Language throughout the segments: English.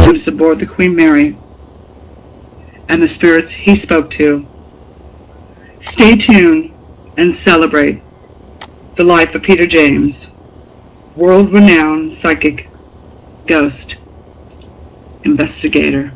relationships aboard the Queen Mary and the spirits he spoke to. Stay tuned and celebrate the life of Peter James, world-renowned psychic, ghost, investigator.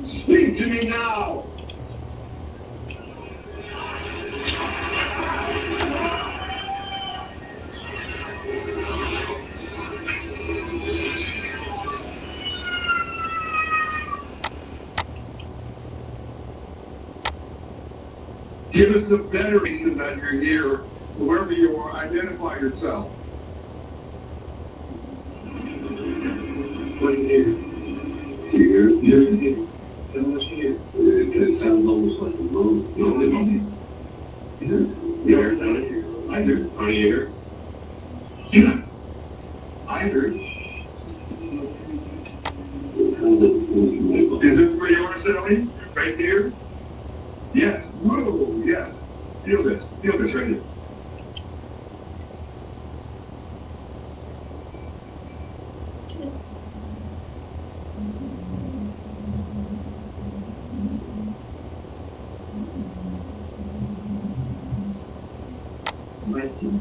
Speak to me now! Give us a better reason that you're here. Whoever you are, identify yourself. What do you hear? Here? It sounds almost like a moan. No, it's a moan. You hear it? I hear it. Are you here? Yeah. I heard. Is this where you are, Sally? Right here? Yes. Whoa, yes. Feel this. Feel this right here.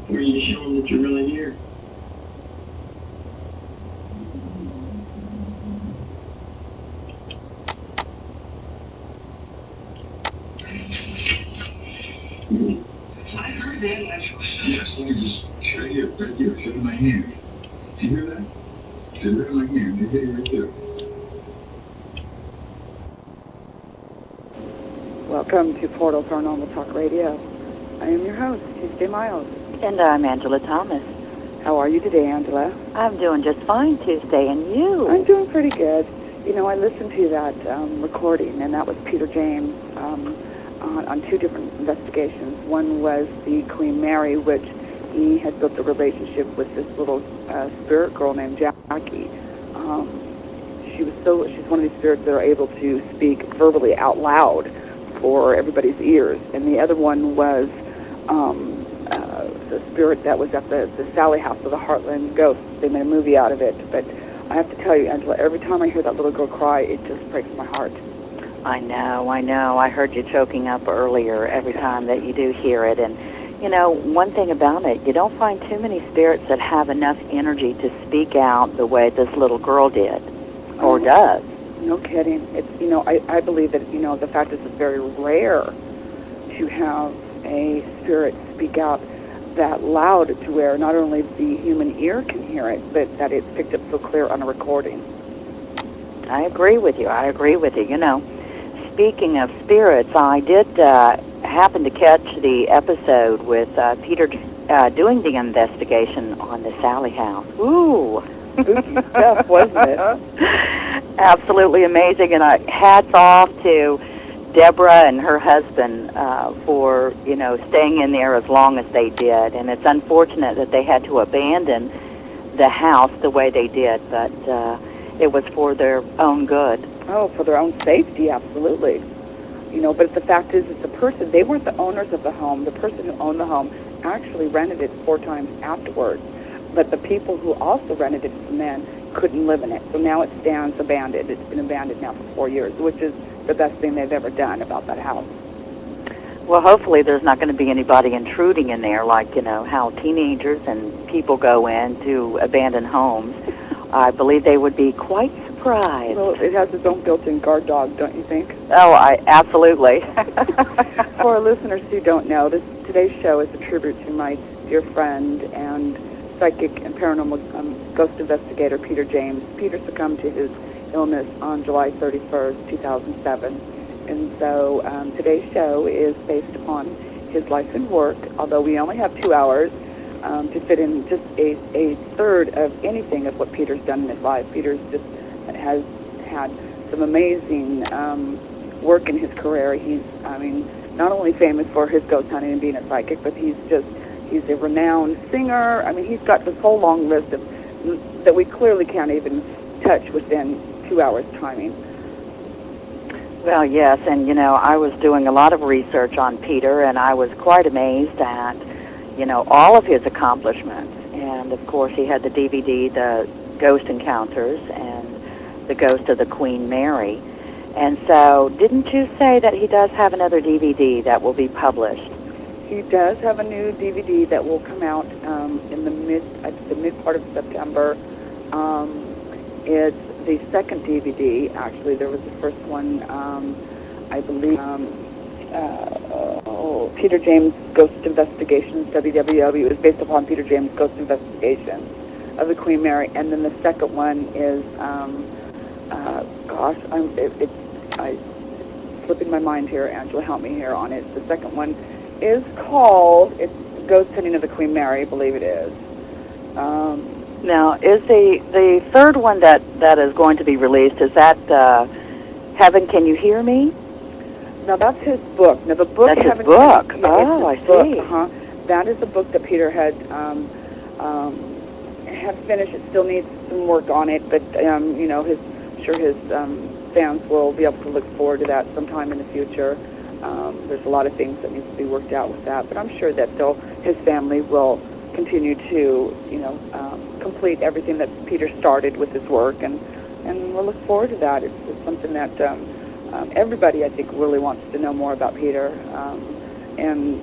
Where are you showing that you're really here? I heard that. Yes, let me just right here, feel my hand. Do you hear that? Feel it in my hand. You hear it right there. Welcome to Portal Paranormal Talk Radio. I am your host, Tuesday Miles. And I'm Angela Thomas. How are you today, Angela? I'm doing just fine, Tuesday, and you? I'm doing pretty good. You know, I listened to that recording, and that was Peter James on two different investigations. One was the Queen Mary, which he had built a relationship with this little spirit girl named Jackie. She's one of these spirits that are able to speak verbally out loud for everybody's ears. And the other one was the spirit that was at the Sally House of the Heartland Ghosts. They made a movie out of it. But I have to tell you, Angela, every time I hear that little girl cry, it just breaks my heart. I know. I heard you choking up earlier every time that you do hear it. And, you know, one thing about it, you don't find too many spirits that have enough energy to speak out the way this little girl did, or does. No kidding. It's, you know, I believe that, you know, the fact is it's very rare to have a spirit speak out that loud to where not only the human ear can hear it, but that it's picked up so clear on a recording. I agree with you. You know, speaking of spirits, I did happen to catch the episode with Peter doing the investigation on the Sally House. Ooh. Spooky stuff, wasn't it? Absolutely amazing, and hats off to Deborah and her husband for, staying in there as long as they did. And it's unfortunate that they had to abandon the house the way they did, but it was for their own good. Oh, for their own safety, absolutely. But the fact is, the person, they weren't the owners of the home. The person who owned the home actually rented it 4 times afterwards. But the people who also rented it to the men couldn't live in it. So now it stands abandoned. It's been abandoned now for 4 years, which is the best thing they've ever done about that house. Well, hopefully there's not going to be anybody intruding in there, like, how teenagers and people go in to abandoned homes. I believe they would be quite surprised. Well, it has its own built-in guard dog, don't you think? Oh, absolutely. For our listeners who don't know, today's show is a tribute to my dear friend and psychic and paranormal ghost investigator, Peter James. Peter succumbed to his illness on July 31st, 2007. And so today's show is based upon his life and work, although we only have 2 hours to fit in just a third of anything of what Peter's done in his life. Peter's just has had some amazing work in his career. He's, not only famous for his ghost hunting and being a psychic, but he's a renowned singer. He's got this whole long list that we clearly can't even touch within 2 hours timing. Well, yes, and, I was doing a lot of research on Peter, and I was quite amazed at, all of his accomplishments. And, of course, he had the DVD, The Ghost Encounters, and The Ghost of the Queen Mary. And so, didn't you say that he does have another DVD that will be published? He does have a new DVD that will come out in the mid part of September. It's the second DVD. Actually, there was the first one, I believe, Peter James Ghost Investigations, WWW. It was based upon Peter James Ghost Investigations of the Queen Mary. And then the second one is, it's slipping my mind here. Angela, help me here on it. The second one is called, it's Ghost Hunting of the Queen Mary, I believe it is. Now, is the third one that is going to be released, is that Heaven Can You Hear Me? Now, that's his book. Now, the book... That's Heaven his book. Can You, Oh, I book. see. Uh-huh. That is the book that Peter had finished. It still needs some work on it, but, his fans will be able to look forward to that sometime in the future. There's a lot of things that need to be worked out with that, but I'm sure that his family will continue to, complete everything that Peter started with his work, and we'll look forward to that. It's something that everybody, I think, really wants to know more about Peter. And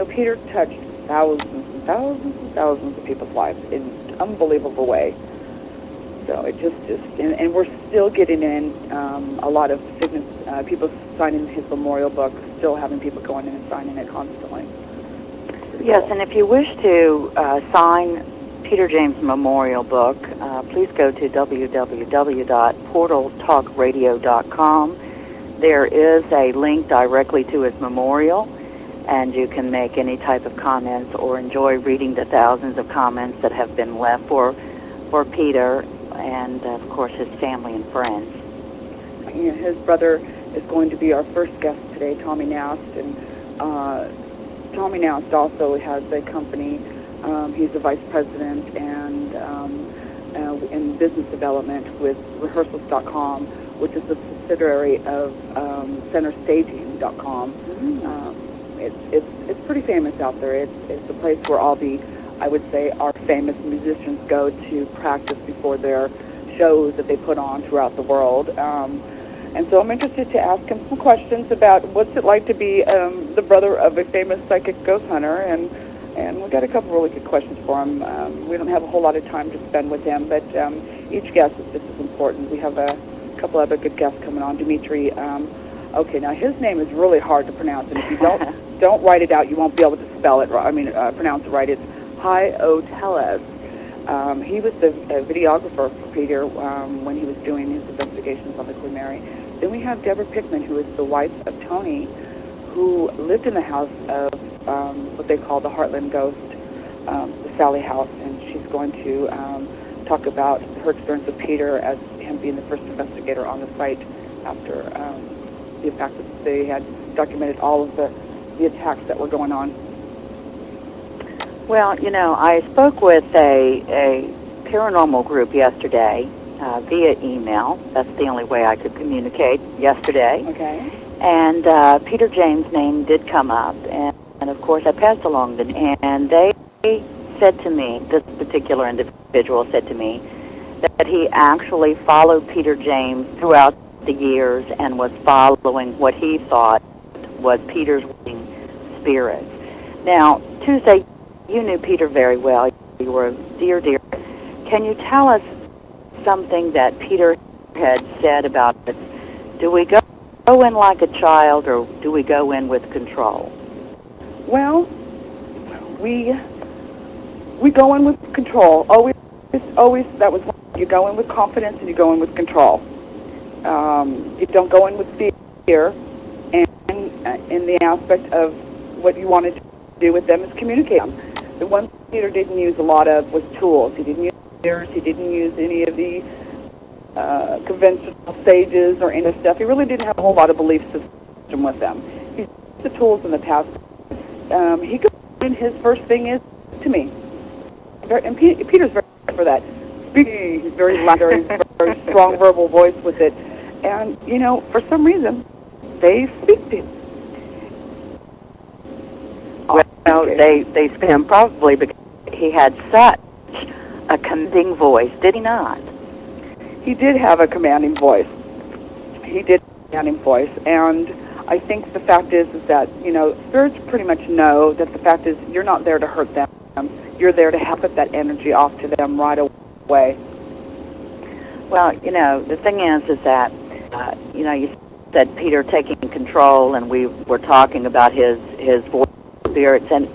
Peter touched thousands and thousands and thousands of people's lives in an unbelievable way. So it and we're still getting in a lot of people signing his memorial book, still having people going in and signing it constantly. Yes, and if you wish to sign Peter James' memorial book, please go to www.portaltalkradio.com. There is a link directly to his memorial, and you can make any type of comments or enjoy reading the thousands of comments that have been left for Peter and, of course, his family and friends. His brother is going to be our first guest today, Tommy Nast, and Tommy Nast also has a company. He's the vice president and in business development with rehearsals.com, which is a subsidiary of centerstaging.com. It's pretty famous out there. It's a place where all the, I would say, our famous musicians go to practice before their shows that they put on throughout the world. And so I'm interested to ask him some questions about what's it like to be the brother of a famous psychic ghost hunter, and we've got a couple really good questions for him. We don't have a whole lot of time to spend with him, but each guest is just as important. We have a couple other good guests coming on. Dimitri, okay, now his name is really hard to pronounce, and if you don't write it out, you won't be able to spell it. Pronounce it right. It's Hioteles. He was the videographer for Peter when he was doing his investigations on the Queen Mary. Then we have Deborah Pickman, who is the wife of Tony, who lived in the house of what they call the Heartland Ghost, the Sally House, and she's going to talk about her experience with Peter as him being the first investigator on the site after the fact that they had documented all of the attacks that were going on? Well, I spoke with a paranormal group yesterday via email. That's the only way I could communicate yesterday. Okay. And Peter James' name did come up, and of course I passed along the name. And they said to me, this particular individual said to me, that he actually followed Peter James throughout the years and was following what he thought was Peter's spirits. Now, Tuesday, you knew Peter very well. You were dear. Can you tell us something that Peter had said about it? Do we go in like a child, or do we go in with control? Well, we go in with control. Always. That was when you go in with confidence and you go in with control. You don't go in with fear, and in the aspect of what you wanted to do with them is communicate them. The one Peter didn't use a lot of was tools. He didn't use mirrors. He didn't use any of the conventional sages or any stuff. He really didn't have a whole lot of belief system with them. He used the tools in the past. He goes in, his first thing is to me. And Peter's very for that. Speaking, he's very loud, very strong verbal voice with it. And, for some reason, they speak to him. Well, they speak to him probably because he had such a commanding voice, did he not? He did have a commanding voice. And I think the fact is that, spirits pretty much know that the fact is you're not there to hurt them. You're there to help put that energy off to them right away. Well, the thing is that, you said Peter taking control, and we were talking about his voice spirits. And,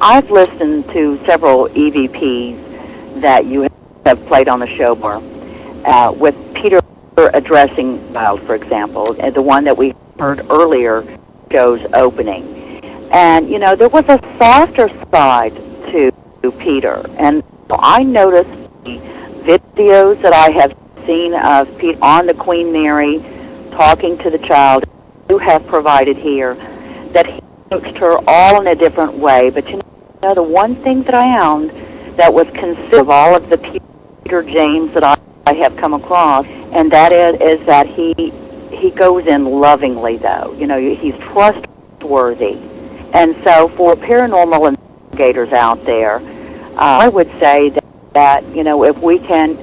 I've listened to several EVPs that you have played on the show more, with Peter addressing Wild, for example, the one that we heard earlier, show's opening. And, there was a softer side to Peter. And I noticed the videos that I have seen of Peter on the Queen Mary talking to the child you have provided here, that he approached her all in a different way. But the one thing that I found that was consistent of all of the Peter James that I have come across, and that is that he goes in lovingly, though. He's trustworthy. And so for paranormal investigators out there, I would say that if we can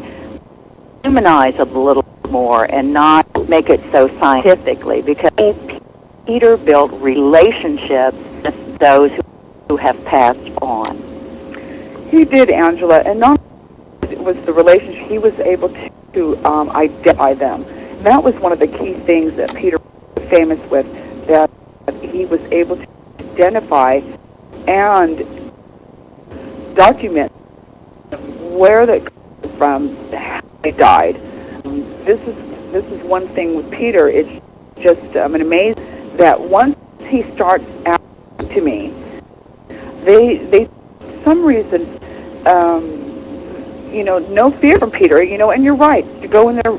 humanize a little more and not make it so scientifically, because Peter built relationships with those who have passed on. He did, Angela, and not only was the relationship, he was able to identify them. And that was one of the key things that Peter was famous with, that he was able to identify and document where they came from, how they died. This is one thing with Peter. It's just amazing that once he starts out to me, they for some reason, no fear from Peter. And you're right to go in there.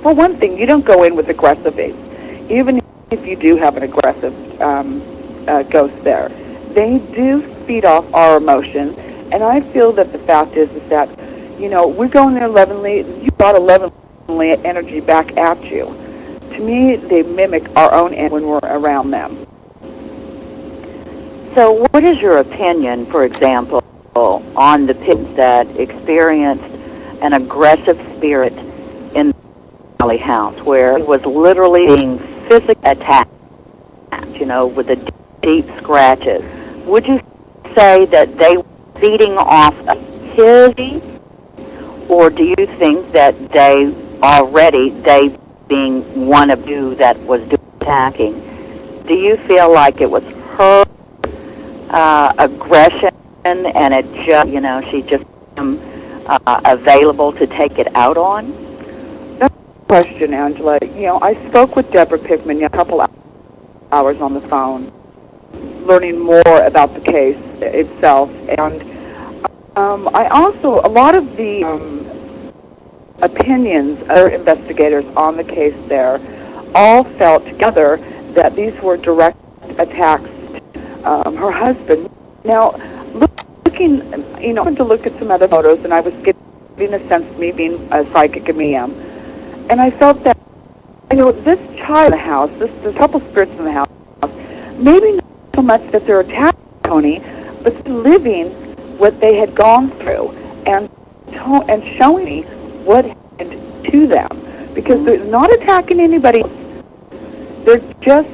For one thing, you don't go in with aggressive base, even if you do have an aggressive ghost there. They do feed off our emotions, and I feel that the fact is that, we're going there lovingly. You got a lovingly energy back at you. To me, they mimic our own energy when we're around them. So what is your opinion, for example, on the people that experienced an aggressive spirit in the Valley House, where it was literally being physically attacked, with the deep scratches? Would you say that they were feeding off of his, or do you think that they being one of you that was attacking, do you feel like it was her aggression and it just, she just available to take it out on? That's a question, Angela. I spoke with Deborah Pickman a couple hours on the phone, learning more about the case itself, and I also, a lot of the opinions of investigators on the case there all felt together that these were direct attacks to her husband. Now, looking, I went to look at some other photos, and I was getting a sense of me being a psychic and medium, and I felt that, this child in the house, this couple spirits in the house, maybe not so much that they're attacking Tony, but living what they had gone through and showing me what happened to them. Because they're not attacking anybody else. They're just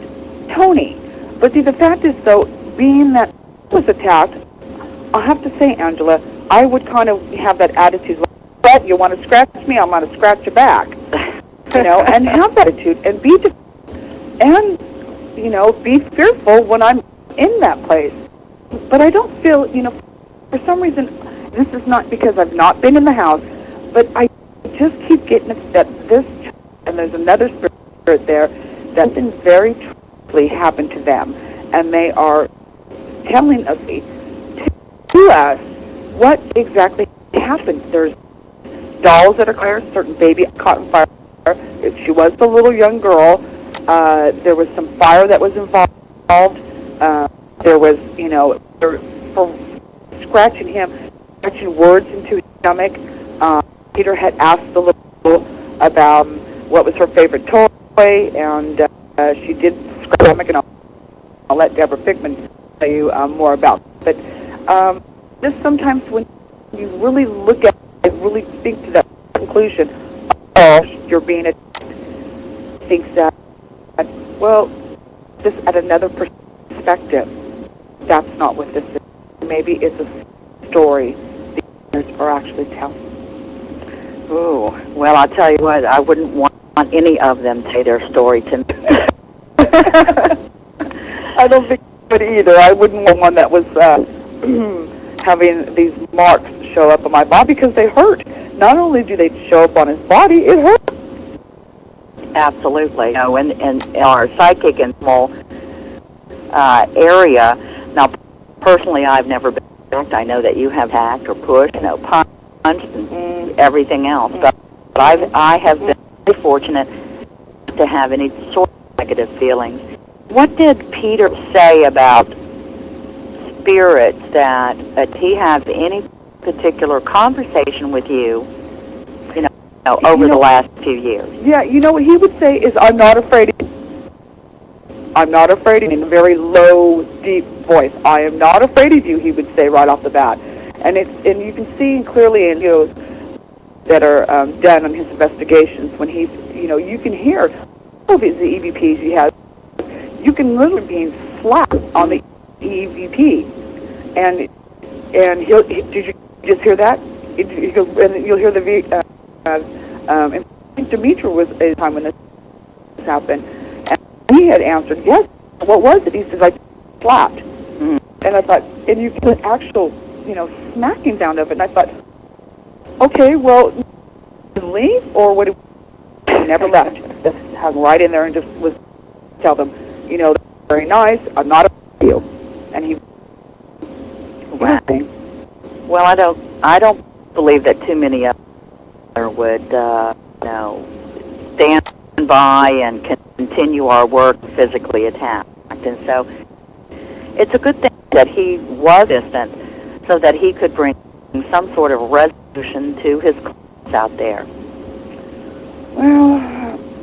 Tony. But see, the fact is, though, being that I was attacked, I'll have to say, Angela, I would kind of have that attitude, but you want to scratch me, I'm going to scratch you back. And have that attitude and be fearful when I'm in that place. But I don't feel, for some reason, this is not because I've not been in the house, but I just keep getting that this, and there's another spirit there, that something very truly happened to them, and they are telling us to us what exactly happened. There's dolls that are fire, certain baby caught on fire. She was a little young girl. There was some fire that was involved. There was, for scratching words into his stomach. Peter had asked the little girl about what was her favorite toy, and she did scratch her stomach, and I'll let Deborah Fickman tell you more about it. But just sometimes when you really look at it, really think to that conclusion, you're being attacked, thinks that, well, just at another perspective, that's not what this is. Maybe it's a story the others are actually telling. Ooh, well, I'll tell you what, I wouldn't want any of them to say their story to me. I don't think I would either. I wouldn't want one that was having these marks show up on my body, because they hurt. Not only do they show up on his body, it hurts. Absolutely. In our psychic and small area, now, personally, I've never been attacked. I know that you have hacked or pushed, punched, and everything else. But I have been very fortunate to have any sort of negative feelings. What did Peter say about spirits that he has any particular conversation with you, over the last few years? Yeah, what he would say is, I'm not afraid of you. I'm not afraid of you, in a very low, deep voice. I am not afraid of you, he would say right off the bat. And you can see clearly in videos that are done on his investigations, when he's, you can hear all of the EVPs he has. You can literally be slapped on the EVP. And did you just hear that? And you'll hear the I think Demetra was at the time when this happened, and he had answered, yes, what was it? He says, I slapped. Mm-hmm. And I thought, and you get an actual, smacking sound of it, and I thought, okay, well, leave, or what? He never left. Just hung right in there and just was tell them, very nice, I'm not afraid of you. And he, well, I don't believe that too many of would stand by and continue our work physically attacked. And so it's a good thing that he was distant, so that he could bring some sort of resolution to his clients out there. Well,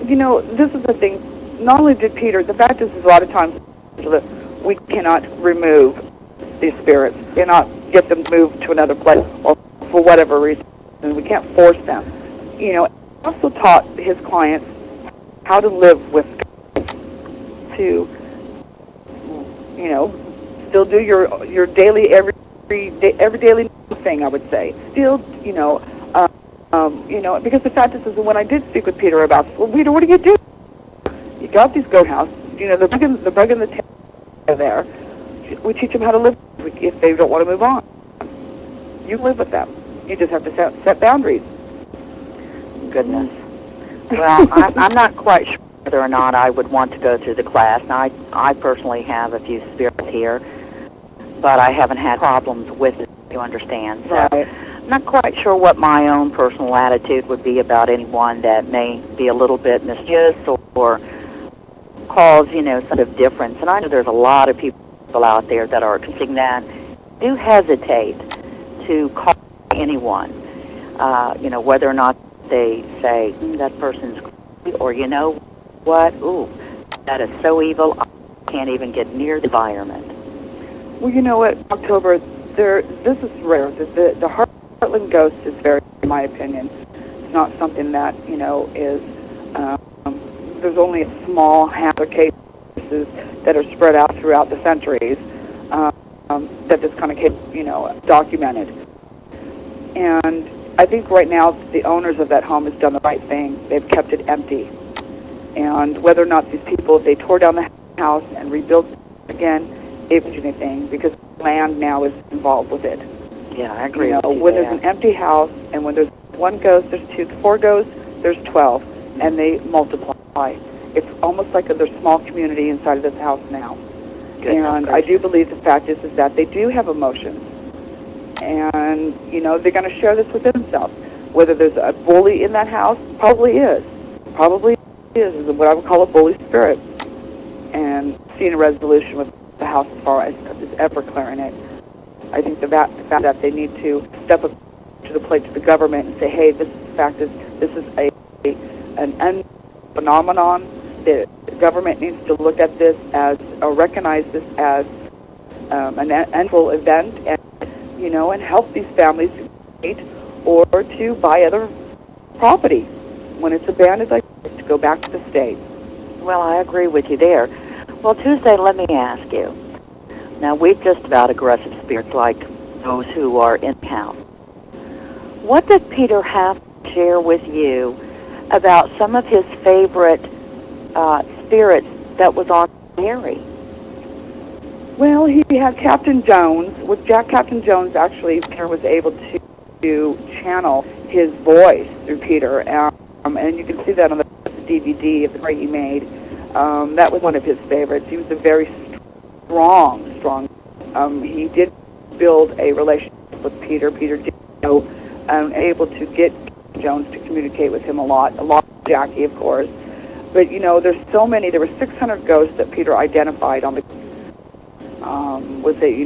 this is the thing. Not only did Peter, the fact is a lot of times we cannot remove these spirits, cannot get them moved to another place, or for whatever reason. And we can't force them. He also taught his clients how to live with, to, still do your daily, every daily thing, I would say. Still, because the fact is when I did speak with Peter about, well, Peter, what do you do? You got these goat houses, the bug and the tail there. We teach them how to live if they don't want to move on. You live with them. You just have to set boundaries. Goodness. Well, I'm not quite sure whether or not I would want to go through the class. Now, I personally have a few spirits here, but I haven't had problems with it, you understand. So right. I'm not quite sure what my own personal attitude would be about anyone that may be a little bit mischievous or cause, sort of difference. And I know there's a lot of people out there that are experiencing that. Do hesitate to call anyone, whether or not they say, that person's crazy, or you know what, ooh, that is so evil, I can't even get near the environment. Well, you know what, October, this is rare. The Heartland ghost is very, in my opinion, it's not something that, is, there's only a small handful of cases that are spread out throughout the centuries that this kind of case, documented. And I think right now the owners of that home has done the right thing. They've kept it empty. And whether or not these people, if they tore down the house and rebuilt it again, it won't do anything because land now is involved with it. Yeah, I agree with you when there. there's an empty house and when there's one ghost, there's 2, 4 ghosts, there's 12, and they multiply. It's almost like there's a small community inside of this house now. And I do believe the fact is that they do have emotions. And, they're going to share this with themselves. Whether there's a bully in that house, probably is. Probably is what I would call a bully spirit. And seeing a resolution with the house as far as ever clearing it. I think the fact that they need to step up to the plate to the government and say, hey, this is an phenomenon. The government needs to look at this as, or recognize this as an annual event, and help these families or to buy other property when it's abandoned, to go back to the state. Well, I agree with you there. Well, Tuesday, let me ask you. Now, we've just about aggressive spirits like those who are in the house. What does Peter have to share with you about some of his favorite spirits that was on Mary? Well, he had Captain Jones. With Captain Jones, actually, Peter was able to channel his voice through Peter. And you can see that on the DVD of the story he made. That was one of his favorites. He was a very strong. He did build a relationship with Peter. Peter did able to get Jones to communicate with him a lot. Jackie, of course. But, there's so many. There were 600 ghosts that Peter identified on the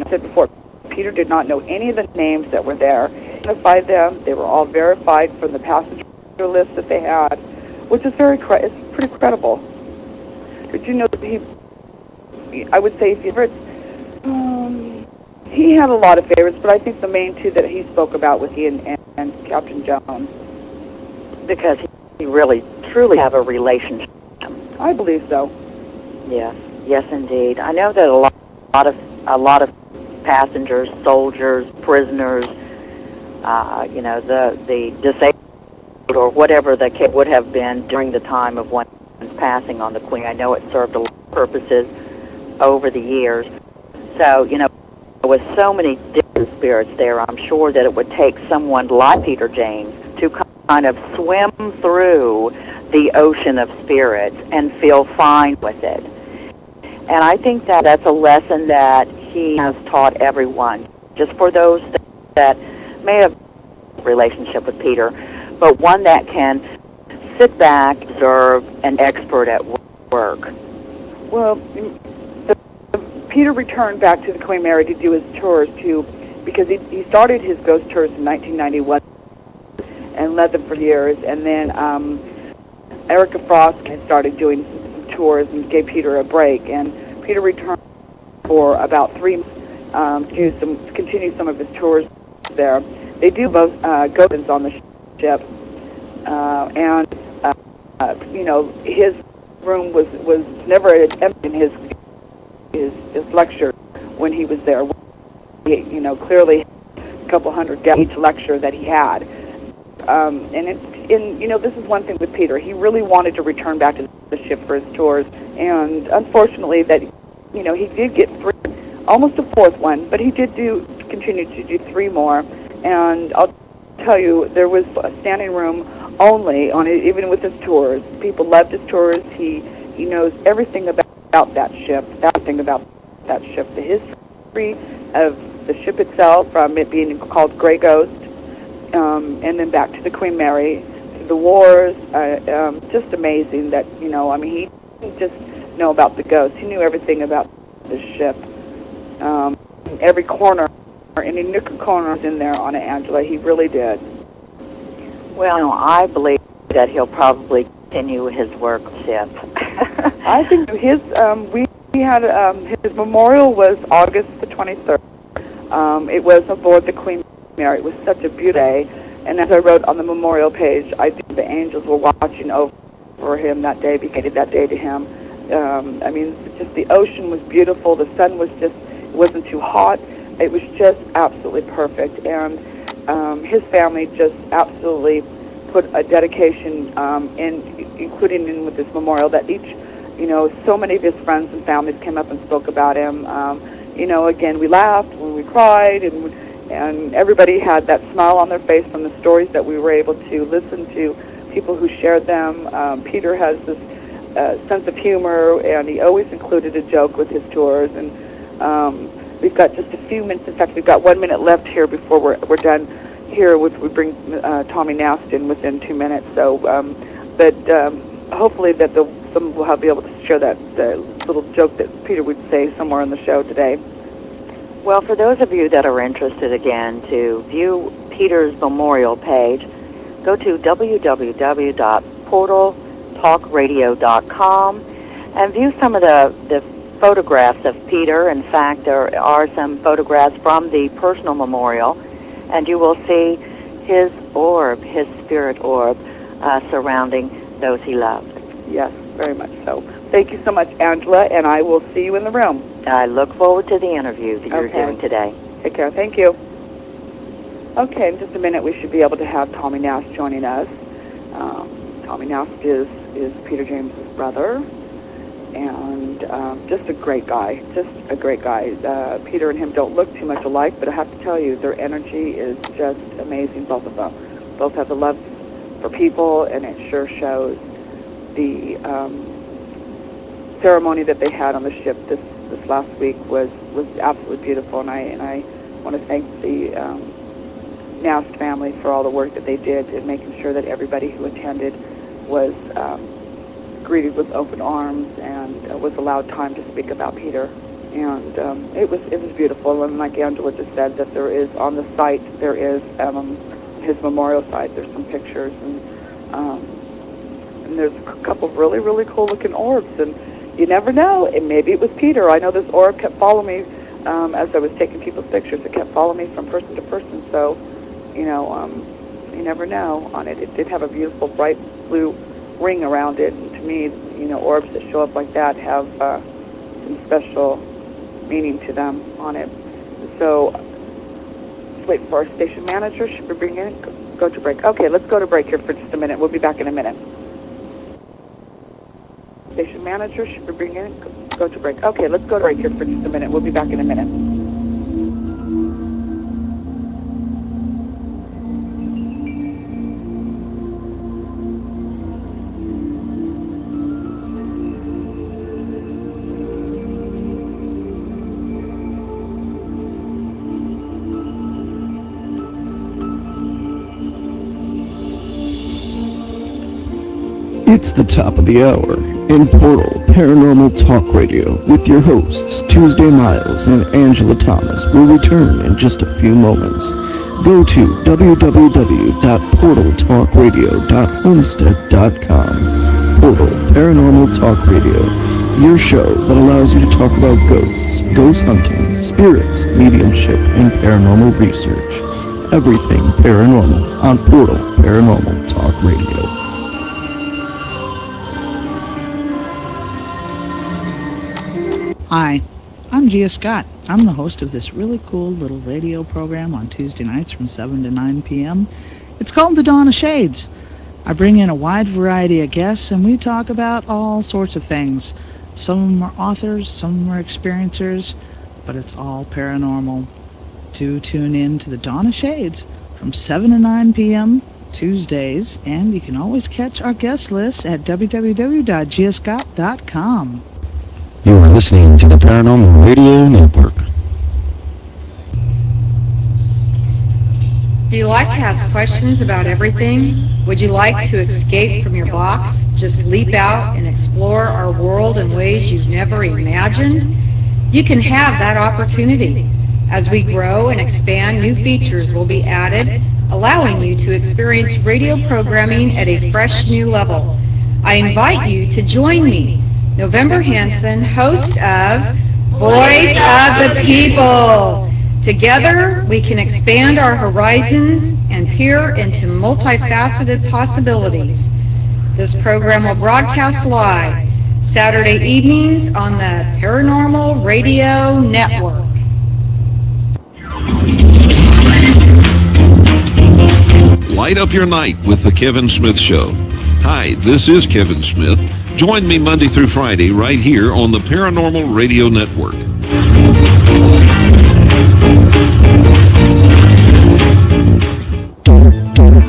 said before, Peter did not know any of the names that were there. He identified them. They were all verified from the passenger list that they had, which is it's pretty credible. But I would say favorites. He had a lot of favorites, but I think the main two that he spoke about was he and Captain Jones, because he really, truly have a relationship. I believe so. Yes, indeed. I know that a lot of passengers, soldiers, prisoners, the disabled or whatever the case would have been during the time of one's passing on the Queen. I know it served a lot of purposes over the years. So, with so many different spirits there, I'm sure that it would take someone like Peter James to kind of swim through the ocean of spirits and feel fine with it. And I think that that's a lesson that he has taught everyone, just for those that may have a relationship with Peter, but one that can sit back, observe, and expert at work. Well, Peter returned back to the Queen Mary to do his tours because he started his ghost tours in 1991 and led them for years, and then Erica Frost started doing some tours and gave Peter a break, and Peter returned for about 3 months to continue some of his tours there. They do both ghosts on the ship, and his room was never empty in his lecture when he was there. Clearly a couple hundred guests each lecture that he had. This is one thing with Peter. He really wanted to return back to the ship for his tours, and unfortunately that, he did get 3, almost a 4th one, but he did continue to do 3 more, and I'll tell you, there was a standing room only on it, even with his tours. People loved his tours. He knows everything about that ship, the history of the ship itself, from it being called Grey Ghost, and then back to the Queen Mary, to the wars. Just amazing that, he just know about the ghost. He knew everything about the ship. Every corner, any nook and corners in there on it, Angela. He really did. Well, I believe that he'll probably continue his work ship. I think his we had his memorial was August the 23rd. It was aboard the Queen Mary. It was such a beautiful day, and as I wrote on the memorial page, I think the angels were watching over him that day, dedicated that day to him. I mean, just the ocean was beautiful. The sun was just, it wasn't too hot. It was just absolutely perfect, and his family just absolutely put a dedication including in with this memorial, that each, you know, so many of his friends and families came up and spoke about him. You know, again, we laughed when we cried, and everybody had that smile on their face from the stories that we were able to listen to, people who shared them. Peter has this sense of humor, and he always included a joke with his tours. And we've got just a few minutes. In fact, we've got 1 minute left here before we're done here, which we bring Tommy Nast in within 2 minutes. So, but hopefully that someone will be able to share that little joke that Peter would say somewhere on the show today. Well, for those of you that are interested, again, to view Peter's memorial page, go to www.portaltalkradio.com and view some of the photographs of Peter. In fact, there are some photographs from the personal memorial, and you will see his orb, his spirit orb, surrounding those he loved. Yes, very much so. Thank you so much, Angela, and I will see you in the room. I look forward to the interview that you're doing today. Take care. Thank you. Okay, in just a minute we should be able to have Tommy Nast joining us. Tommy Nast is Peter James' brother, and just a great guy. Peter and him don't look too much alike, but I have to tell you, their energy is just amazing, both of them. Both have the love for people, and it sure shows. The ceremony that they had on the ship this last week was absolutely beautiful, and I want to thank the Nast family for all the work that they did in making sure that everybody who attended was greeted with open arms and was allowed time to speak about Peter. And it was beautiful. And like Angela just said, that there is on the site, there is his memorial site. There's some pictures, and there's a couple of really, really cool looking orbs. And you never know, and maybe it was Peter. I know this orb kept following me as I was taking people's pictures. It kept following me from person to person. So, you know, you never know on it. It did have a beautiful bright blue ring around it. And to me, you know, orbs that show up like that have some special meaning to them on it. So let's wait for our station manager. Should we bring in? Go to break. Okay, let's go to break here for just a minute. We'll be back in a minute. Station manager, should we bring in? Go to break. Okay, let's go to break here for just a minute. We'll be back in a minute. It's the top of the hour in Portal Paranormal Talk Radio with your hosts Tuesday Miles and Angela Thomas will return in just a few moments. Go to www.portaltalkradio.homestead.com. Portal Paranormal Talk Radio, your show that allows you to talk about ghosts, ghost hunting, spirits, mediumship, and paranormal research. Everything paranormal on Portal Paranormal Talk Radio. Hi, I'm Gia Scott. I'm the host of this really cool little radio program on Tuesday nights from 7 to 9 p.m. It's called The Dawn of Shades. I bring in a wide variety of guests, and we talk about all sorts of things. Some of them are authors, some of them are experiencers, but it's all paranormal. Do tune in to The Dawn of Shades from 7 to 9 p.m. Tuesdays, and you can always catch our guest list at www.giascott.com. You are listening to the Paranormal Radio Network. Do you like to ask questions about everything? Would you like to escape from your box? Just leap out and explore our world in ways you've never imagined? You can have that opportunity. As we grow and expand, new features will be added, allowing you to experience radio programming at a fresh new level. I invite you to join me, November Hanson, host of Voice of the People. Together, we can expand our horizons and peer into multifaceted possibilities. This program will broadcast live Saturday evenings on the Paranormal Radio Network. Light up your night with The Kevin Smith Show. Hi, this is Kevin Smith. Join me Monday through Friday right here on the Paranormal Radio Network.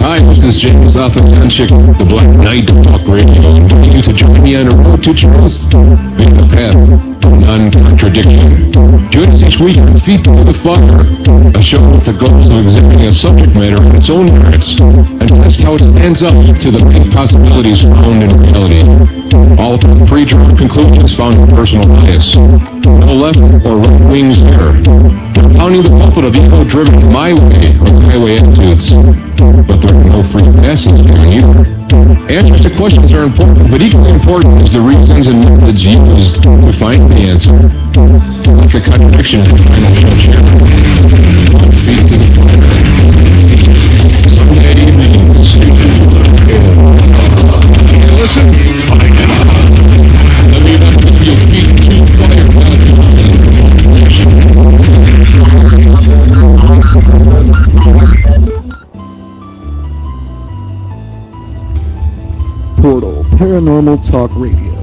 Hi, this is James Athanasik, the Black Knight of Talk Radio, inviting you to join me on a road to truth, being the path to non-contradiction. Join us each week on Feet to the Fire, a show with the goals of examining a subject matter on its own merits, and test how it stands up to the many possibilities found in reality. All pre-drawn conclusions found in personal bias. No left or right wings here. Not pounding the pulpit of ego-driven my way or the highway attitudes. But there are no free passes given either. Answers to questions are important, but equally important is the reasons and methods used to find the answer. Like a contradiction in the final judge here. Feet to the fire. Sunday evenings. Listen. Let me not put your feet to fire. Portal Paranormal Talk Radio.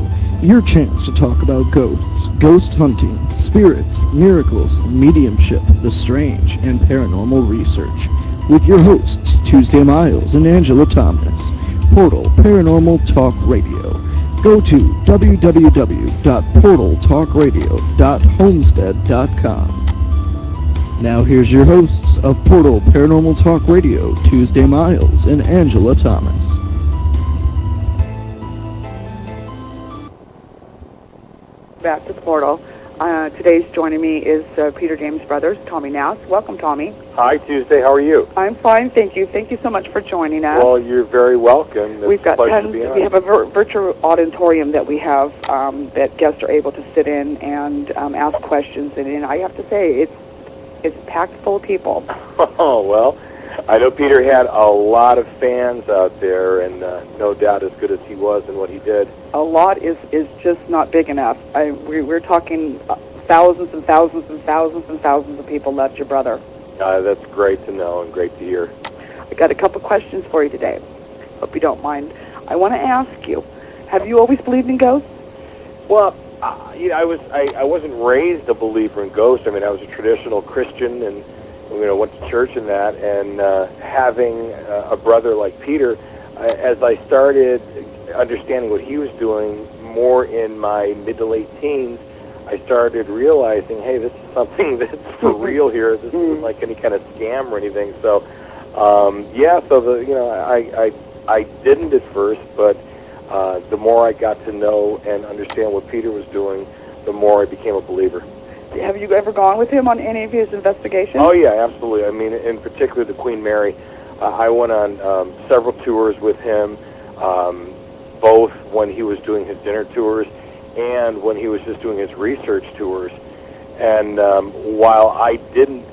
Your chance to talk about ghosts, ghost hunting, spirits, miracles, mediumship, the strange, and paranormal research. With your hosts, Tuesday Miles and Angela Thomas. Portal Paranormal Talk Radio. Go to www.portaltalkradio.homestead.com. Now here's your hosts of Portal Paranormal Talk Radio, Tuesday Miles and Angela Thomas. Back to Portal. Today's joining me is Peter James Brothers, Tommy Nass. Welcome, Tommy. Hi, Tuesday. How are you? I'm fine, thank you. Thank you so much for joining us. Well, you're very welcome. We've got tons. We have a virtual auditorium that we have that guests are able to sit in and ask questions. And I have to say, it's packed full of people. Oh, well, I know Peter had a lot of fans out there, and no doubt as good as he was in what he did. A lot is just not big enough. We're talking thousands and thousands and thousands and thousands of people loved your brother. That's great to know and great to hear. I got a couple questions for you today. Hope you don't mind. I want to ask you, have you always believed in ghosts? Well, I wasn't raised a believer in ghosts. I mean, I was a traditional Christian and went to church and that. And having a brother like Peter, as I started understanding what he was doing more in my mid to late teens, I started realizing, hey, this is something that's for real here. This isn't like any kind of scam or anything. So, I didn't at first, but the more I got to know and understand what Peter was doing, the more I became a believer. Have you ever gone with him on any of his investigations? Oh, yeah, absolutely. I mean, in particular, the Queen Mary. I went on several tours with him, both when he was doing his dinner tours and when he was just doing his research tours. And while I didn't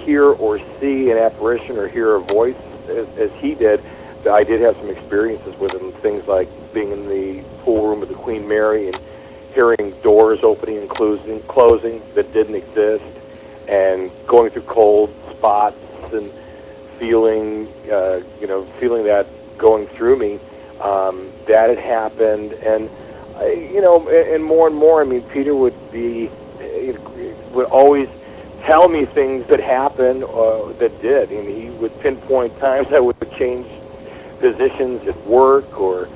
hear or see an apparition or hear a voice as he did, I did have some experiences with him, things like being in the pool room of the Queen Mary and hearing doors opening and closing that didn't exist, and going through cold spots and feeling that going through me. That had happened, and and more. I mean, Peter would always tell me things that happened that did. I mean, he would pinpoint times I would change positions at work, or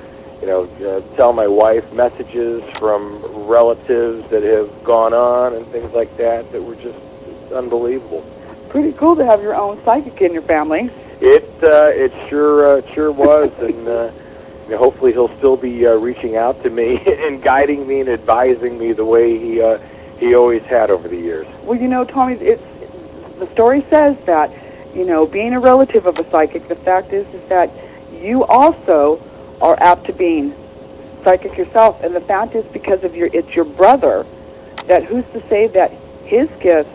tell my wife messages from relatives that have gone on and things like that were just unbelievable. pretty cool to have your own psychic in your family. It sure was, and hopefully he'll still be reaching out to me and guiding me and advising me the way he always had over the years. Well, Tommy, the story says that, being a relative of a psychic, the fact is that you also are apt to being psychic yourself, and the fact is because of it's your brother, that who's to say that his gifts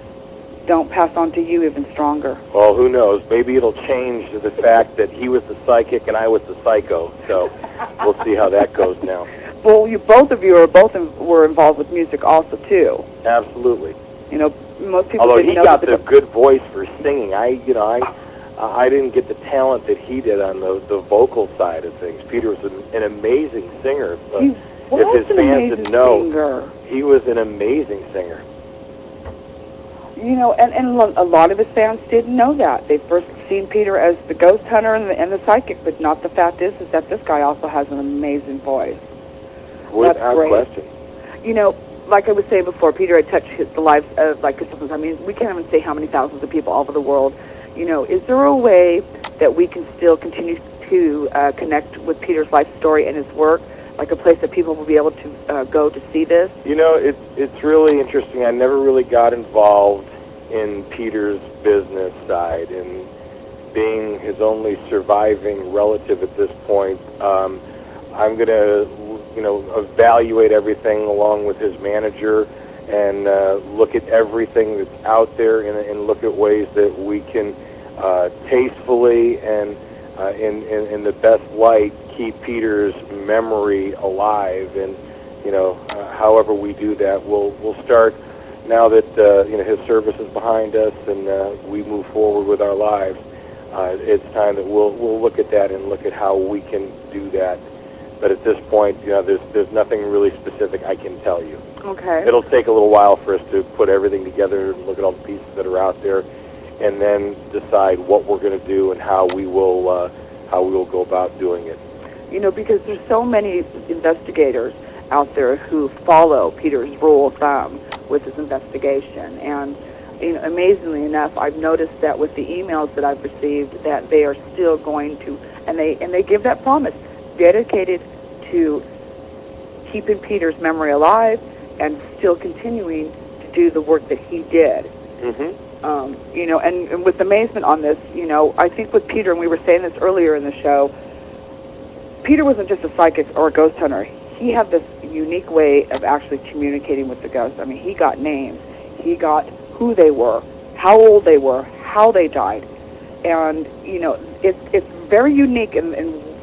don't pass on to you even stronger. Well, who knows? Maybe it'll change to the fact that he was the psychic and I was the psycho. So we'll see how that goes now. Well, both of you were involved with music also too. Absolutely. Most people. Although didn't he know got that the good voice for singing, I didn't get the talent that he did on the vocal side of things. Peter was an amazing singer. But if his fans didn't know, he was an amazing singer. And a lot of his fans didn't know that. They first seen Peter as the ghost hunter and the psychic, but not the fact is that this guy also has an amazing voice. Without question. Like I was saying before, Peter had touched the lives of, we can't even say how many thousands of people all over the world. Is there a way that we can still continue to connect with Peter's life story and his work, like a place that people will be able to go to see this? It's really interesting. I never really got involved in Peter's business side, and being his only surviving relative at this point, I'm going to, evaluate everything along with his manager and look at everything that's out there and look at ways that we can tastefully and in the best light keep Peter's memory alive. And however we do that, we'll start now that his service is behind us and we move forward with our lives. It's time that we'll look at that and look at how we can do that. But at this point, there's nothing really specific I can tell you. Okay. It'll take a little while for us to put everything together and look at all the pieces that are out there, and then decide what we're going to do and how we will go about doing it. Because there's so many investigators out there who follow Peter's rule of thumb with his investigation, and amazingly enough, I've noticed that with the emails that I've received, that they are still going to, and they give that promise, dedicated to keeping Peter's memory alive and still continuing to do the work that he did. Mm-hmm. And with amazement on this, I think with Peter, and we were saying this earlier in the show, Peter wasn't just a psychic or a ghost hunter. He had this unique way of actually communicating with the ghosts. I mean, he got names. He got who they were, how old they were, how they died. And, it's very unique in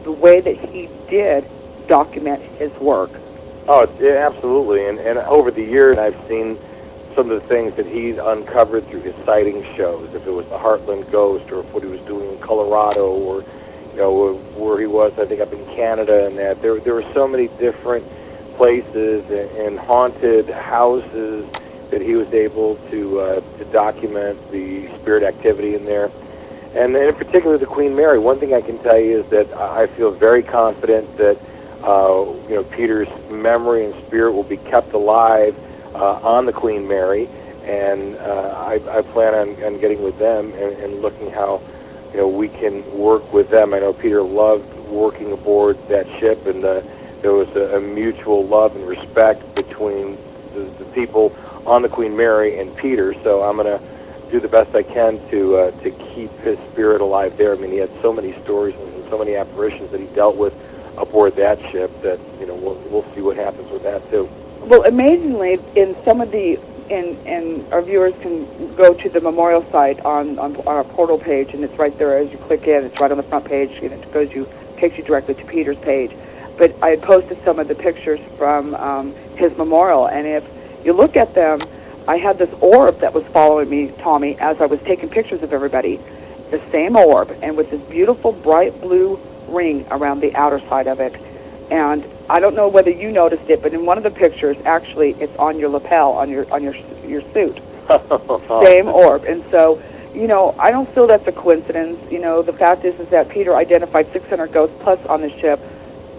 the way that he did document his work. Oh, yeah, absolutely. And over the years, I've seen some of the things that he's uncovered through his sighting shows, if it was the Heartland Ghost or what he was doing in Colorado or, where he was, I think, up in Canada and that. There were so many different places and haunted houses that he was able to document the spirit activity in there. And in particular, the Queen Mary. One thing I can tell you is that I feel very confident that Peter's memory and spirit will be kept alive on the Queen Mary, and I plan on getting with them and looking how we can work with them. I know Peter loved working aboard that ship, and there was a mutual love and respect between the people on the Queen Mary and Peter. So I'm going to do the best I can to keep his spirit alive there. I mean, he had so many stories and so many apparitions that he dealt with aboard that ship that we'll see what happens with that too. Well, amazingly, in some of the and our viewers can go to the memorial site on our portal page, and it's right there as you click in. It's right on the front page, and it takes you directly to Peter's page. But I had posted some of the pictures from his memorial, and if you look at them, I had this orb that was following me, Tommy, as I was taking pictures of everybody. The same orb, and with this beautiful bright blue ring around the outer side of it. And I don't know whether you noticed it, but in one of the pictures, actually, it's on your lapel, on your suit. Same orb. And so, I don't feel that's a coincidence. The fact is that Peter identified 600 ghosts plus on the ship.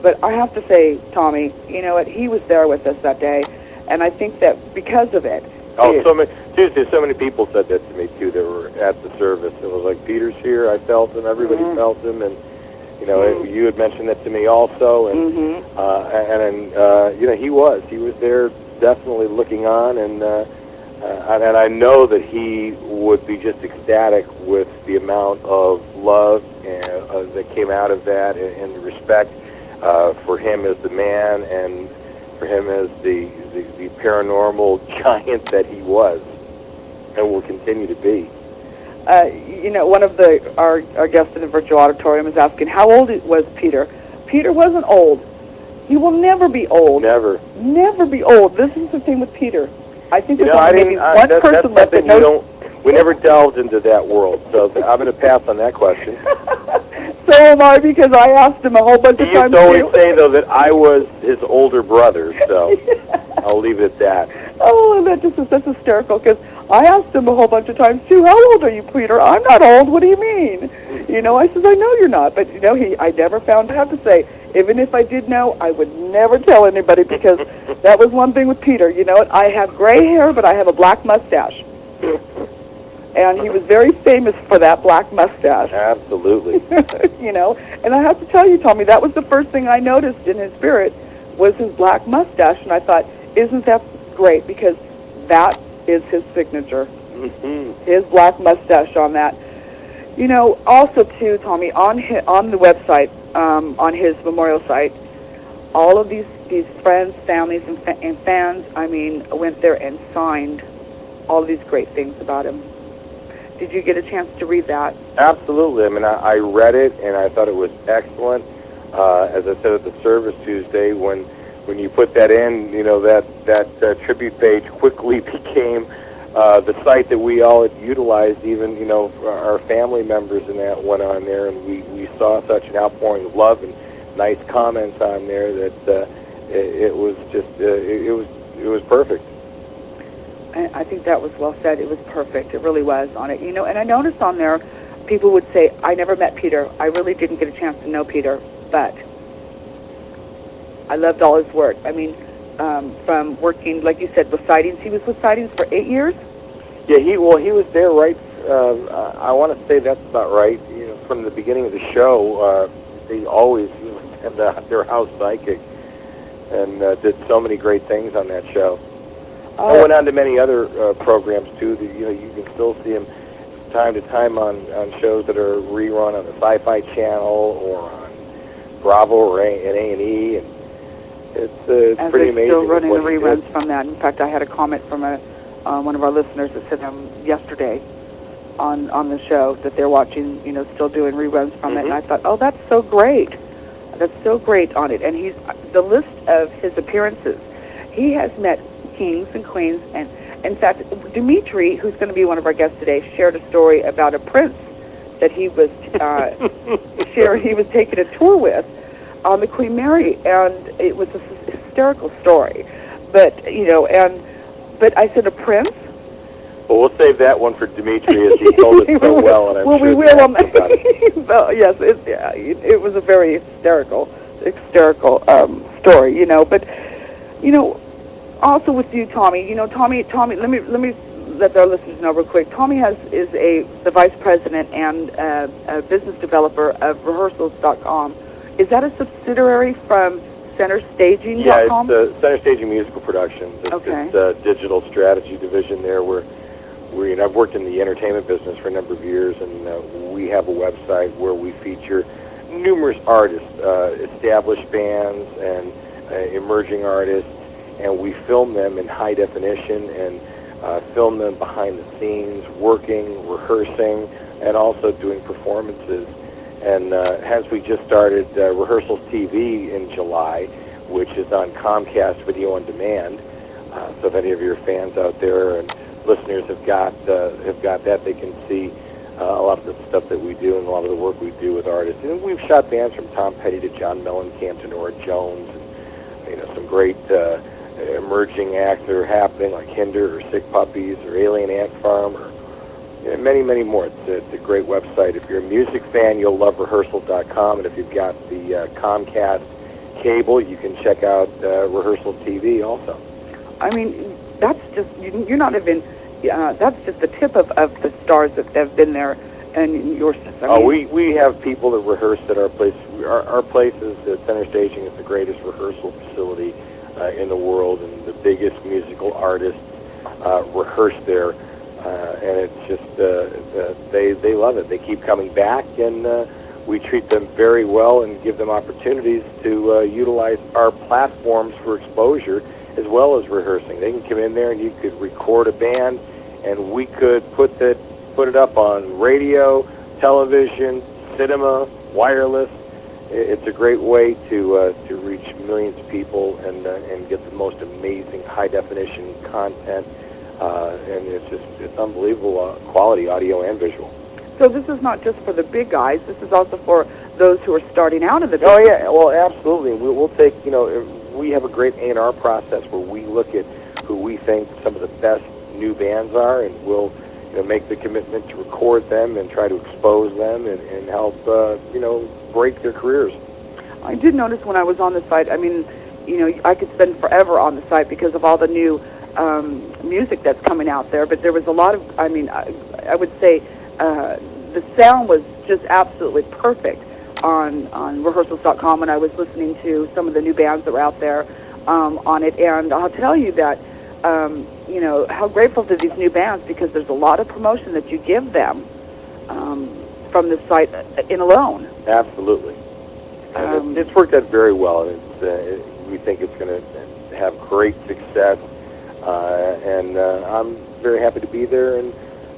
But I have to say, Tommy, he was there with us that day. And I think that because of it, Oh, so many, Tuesday, so many people said that to me, too, that were at the service. It was like, Peter's here, I felt him, everybody felt him, and, you know, you had mentioned that to me also, and, you know, he was there definitely looking on, and I know that he would be just ecstatic with the amount of love that came out of that, and the respect for him as the man, and for him as the paranormal giant that he was and will continue to be. You know, one of our guests in the virtual auditorium is asking, how old was Peter? Peter wasn't old. He will never be old. Never be old. This is the thing with Peter. I think there's only maybe one that's person left that knows. We never delved into that world, so I'm going to pass on that question. So am I, because I asked him a whole bunch of times. He used to always say, though, that I was his older brother, so I'll leave it at that. Oh, that's hysterical, because I asked him a whole bunch of times, too, how old are you, Peter? I'm not old, what do you mean? You know, I said, I know you're not, but, you know, I never found out to say, even if I did know, I would never tell anybody, because that was one thing with Peter, you know, I have gray hair, but I have a black mustache. And he was very famous for that black mustache. Absolutely. You know, and I have to tell you, Tommy, that was the first thing I noticed in his spirit was his black mustache, and I thought, isn't that great? Because that is his signature. His black mustache on that. You know, also too, Tommy, on the website, on his memorial site, all of these friends, families, and fans, I mean, went there and signed all of these great things about him. Did you get a chance to read that? Absolutely. I mean, I read it, and I thought it was excellent. As I said at the service Tuesday, when you put that in, you know, that tribute page quickly became the site that we all had utilized. Even, you know, our family members and that went on there, and we saw such an outpouring of love and nice comments on there that it was just it was perfect. I think that was well said. It was perfect. It really was on it. You know, and I noticed on there, people would say, I never met Peter. I really didn't get a chance to know Peter, but I loved all his work. I mean, from working, like you said, with Sightings. He was with Sightings for 8 years? Yeah, he was there right, I want to say that's about right. You know, from the beginning of the show, they always had their house psychic and did so many great things on that show. I went on to many other programs too. That, you know, you can still see him time to time on shows that are rerun on the Sci-Fi Channel or on Bravo or A&E, and it's pretty amazing. Still running the reruns from that. In fact, I had a comment from one of our listeners that said yesterday on the show that they're watching, you know, still doing reruns from it, and I thought, oh, that's so great. That's so great on it. And he's the list of his appearances. He has met kings and queens, and in fact, Dimitri, who's going to be one of our guests today, shared a story about a prince that he was he was taking a tour with on the Queen Mary, and it was a hysterical story. But you know, but I said, a prince? Well, we'll save that one for Dimitri, as he told it so well, and I'm sure we will. Well, yes, it was a very hysterical story, you know. But you know, also with you, Tommy. You know, Tommy. Let me let our listeners know real quick. Tommy is the vice president and a business developer of Rehearsals.com. Is that a subsidiary from CenterStaging.com? Yeah, it's Center Staging Musical Productions. It's a digital strategy division there where I've worked in the entertainment business for a number of years, and we have a website where we feature numerous artists, established bands, and emerging artists, and we film them in high definition and film them behind the scenes, working, rehearsing, and also doing performances. And hence we just started Rehearsals TV in July, which is on Comcast Video on Demand. So if any of your fans out there and listeners have got that, they can see a lot of the stuff that we do and a lot of the work we do with artists. And we've shot bands from Tom Petty to John Mellencamp to Nora Jones, and you know, some great emerging acts that are happening like Hinder or Sick Puppies or Alien Ant Farm or many, many more. It's a great website. If you're a music fan, you'll love Rehearsal.com, and if you've got the Comcast cable, you can check out Rehearsal TV also. I mean, that's just, you're not even, that's just the tip of the stars that have been there and your system. We have people that rehearse at our place. Our place is Center Staging is the greatest rehearsal facility in the world, and the biggest musical artists rehearse there, and it's just they love it. They keep coming back, and we treat them very well and give them opportunities to utilize our platforms for exposure as well as rehearsing. They can come in there and you could record a band, and we could put it up on radio, television, cinema, wireless. It's a great way to reach millions of people and get the most amazing high definition content, and it's unbelievable quality audio and visual. So this is not just for the big guys. This is also for those who are starting out in the business. Oh yeah, well absolutely. We'll take, we have a great A&R process where we look at who we think some of the best new bands are, and we'll make the commitment to record them and try to expose them and help break their careers. I did notice when I was on the site, I mean, I could spend forever on the site because of all the new music that's coming out there, but there was a lot of, I would say the sound was just absolutely perfect on rehearsals.com when I was listening to some of the new bands that were out there on it, and I'll tell you that how grateful to these new bands, because there's a lot of promotion that you give them from the site in alone. Absolutely. And it's worked out very well, and we think it's going to have great success, and I'm very happy to be there, and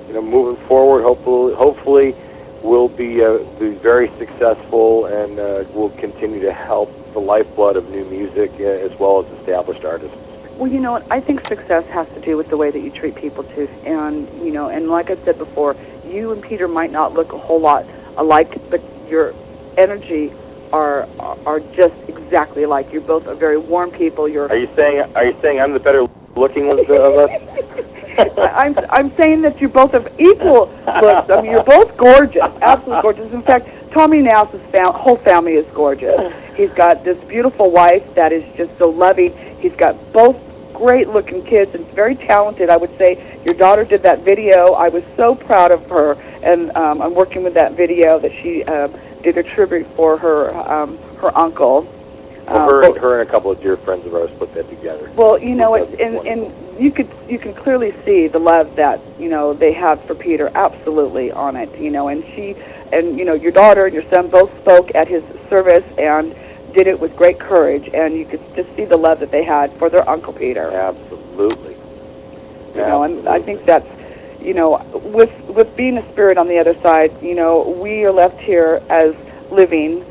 moving forward, hopefully we'll be very successful, and we'll continue to help the lifeblood of new music as well as established artists. Well, you know what? I think success has to do with the way that you treat people too, and and like I said before, you and Peter might not look a whole lot alike, but your energy are just exactly alike. You're both very warm people. Are you saying I'm the better looking one of us? I'm saying that you both have equal looks. I mean, you're both gorgeous, absolutely gorgeous. In fact, Tommy Now's whole family is gorgeous. He's got this beautiful wife that is just so loving. He's got both great-looking kids and very talented. I would say your daughter did that video. I was so proud of her, and I'm working with that video that she did a tribute for her uncle. Well, her and a couple of dear friends of ours put that together. Well, and you can clearly see the love that they have for Peter, absolutely on it. And she and your daughter and your son both spoke at his service and did it with great courage, and you could just see the love that they had for their Uncle Peter. Absolutely. And I think that's with being a spirit on the other side, we are left here as living.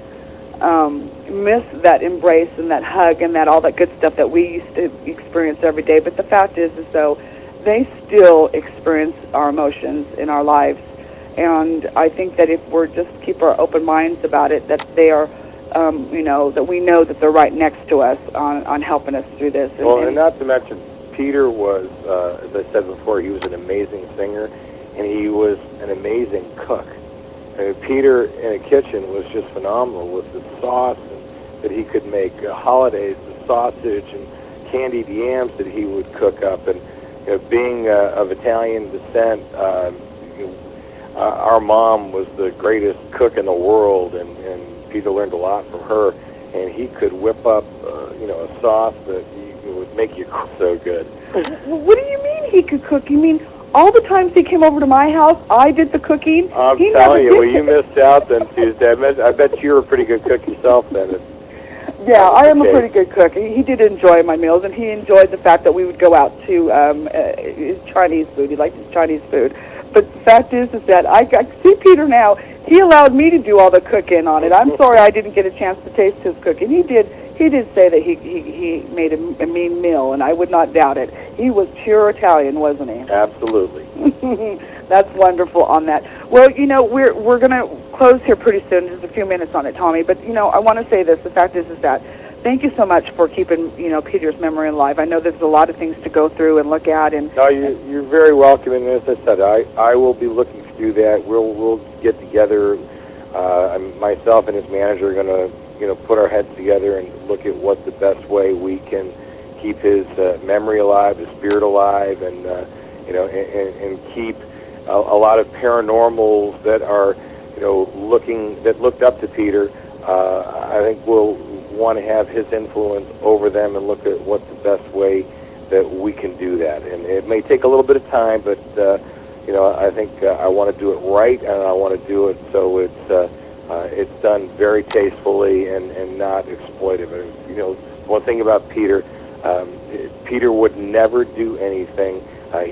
Miss that embrace and that hug and that all that good stuff that we used to experience every day. But the fact is though, they still experience our emotions in our lives. And I think that if we're just keep our open minds about it, that they are, that we know that they're right next to us on helping us through this. And not to mention, Peter was, as I said before, he was an amazing singer, and he was an amazing cook. Peter in a kitchen was just phenomenal with the sauce that he could make, holidays, the sausage and candied yams that he would cook up. And being of Italian descent, our mom was the greatest cook in the world, and Peter learned a lot from her. And he could whip up, a sauce that would make you cook so good. What do you mean he could cook? You mean all the times he came over to my house, I did the cooking? I'm telling you, well, you missed out then, Tuesday. I bet you were a pretty good cook yourself then. Yeah, I am a pretty good cook. He did enjoy my meals, and he enjoyed the fact that we would go out to his Chinese food. He liked his Chinese food. But the fact is that I see Peter now. He allowed me to do all the cooking on it. I'm sorry I didn't get a chance to taste his cooking. He did say that he made a mean meal, and I would not doubt it. He was pure Italian, wasn't he? Absolutely. That's wonderful on that. Well, we're going to close here pretty soon, just a few minutes on it, Tommy. But, I want to say this. The fact is that thank you so much for keeping, Peter's memory alive. I know there's a lot of things to go through and look at. No, you're very welcome. And as I said, I will be looking to do that. We'll get together. Myself and his manager are going to, put our heads together and look at what the best way we can keep his memory alive, his spirit alive, and and keep a lot of paranormals that are that looked up to Peter. I think we'll want to have his influence over them and look at what the best way that we can do that. And it may take a little bit of time, but I think I want to do it right, and I want to do it so it's done very tastefully and not exploitive. And, one thing about Peter, Peter would never do anything.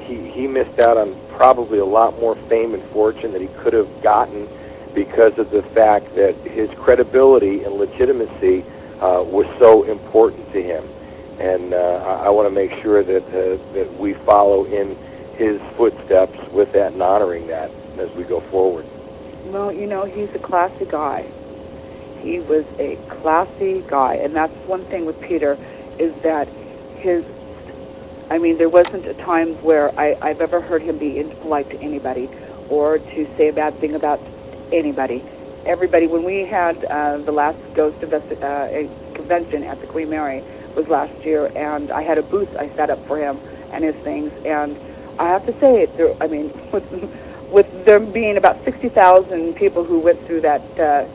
He missed out on probably a lot more fame and fortune that he could have gotten because of the fact that his credibility and legitimacy was so important to him. And I want to make sure that we follow in his footsteps with that and honoring that as we go forward. Well, he's a classy guy. He was a classy guy, and that's one thing with Peter, is that there wasn't a time where I've ever heard him be impolite to anybody or to say a bad thing about anybody. Everybody, when we had the last ghost convention at the Queen Mary was last year, and I had a booth I set up for him and his things, and I have to say, with there being about 60,000 people who went through that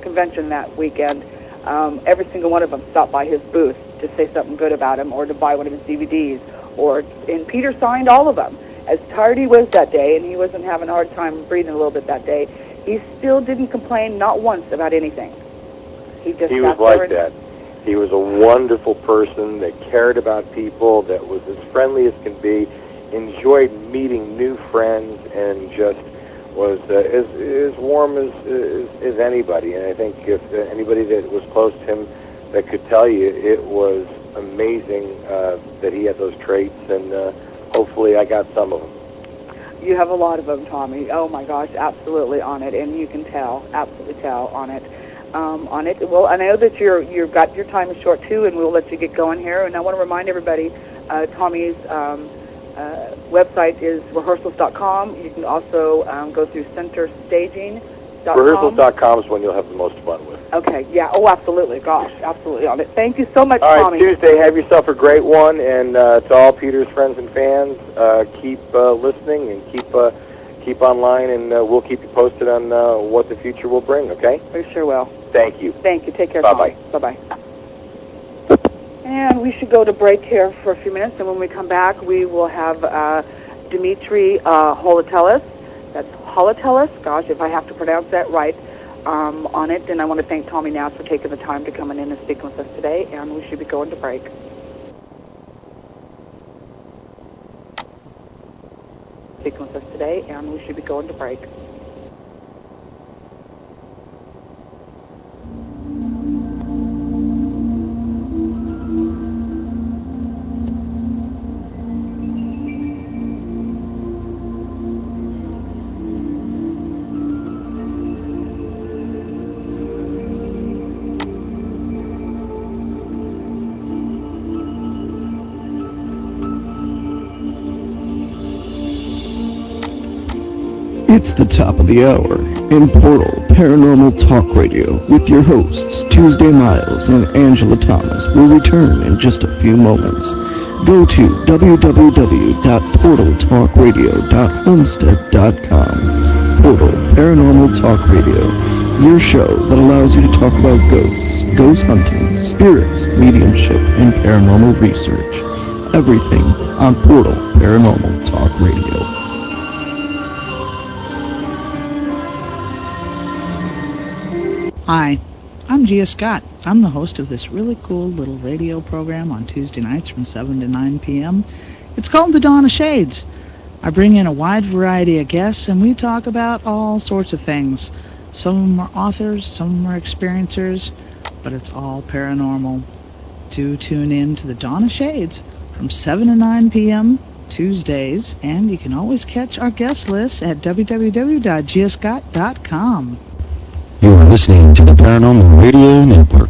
convention that weekend, every single one of them stopped by his booth to say something good about him or to buy one of his DVDs. And Peter signed all of them. As tired he was that day, and he wasn't having a hard time breathing a little bit that day, he still didn't complain, not once, about anything. He was like that. He was a wonderful person that cared about people, that was as friendly as can be, enjoyed meeting new friends, and just was as warm as anybody. And I think if anybody that was close to him that could tell you, it was amazing that he had those traits, and hopefully I got some of them. You have a lot of them, Tommy. Oh my gosh, absolutely on it, and you can tell, absolutely tell on it. Well, I know that you've got your time is short too, and we'll let you get going here. And I want to remind everybody, Tommy's website is rehearsals.com. You can also go through centerstaging.com. Rehearsals.com is when you'll have the most fun with. Okay, yeah. Oh, absolutely. Gosh, absolutely on it. Thank you so much, Tommy. Tommy. All right, Tuesday, have yourself a great one. And to all Peter's friends and fans, keep listening and keep online, and we'll keep you posted on what the future will bring, okay? We sure will. Thank you. Thank you. Take care, Bye-bye. Tommy. Bye-bye. And we should go to break here for a few minutes, and when we come back, we will have Dimitri Holatelis. That's Holatelis. Gosh, if I have to pronounce that right, on it. And I want to thank Tommy Nass for taking the time to come in and speak with us today, and we should be going to break. Speaking with us today, and we should be going to break. It's the top of the hour in Portal Paranormal Talk Radio with your hosts Tuesday Miles and Angela Thomas will return in just a few moments. Go to www.portaltalkradio.homestead.com. Portal Paranormal Talk Radio, your show that allows you to talk about ghosts, ghost hunting, spirits, mediumship, and paranormal research. Everything on Portal Paranormal Talk Radio. Hi, I'm Gia Scott. I'm the host of this really cool little radio program on Tuesday nights from 7 to 9 p.m. It's called The Dawn of Shades. I bring in a wide variety of guests, and we talk about all sorts of things. Some of them are authors, some of them are experiencers, but it's all paranormal. Do tune in to The Dawn of Shades from 7 to 9 p.m. Tuesdays, and you can always catch our guest list at www.giascott.com. You are listening to the Paranormal Radio Network.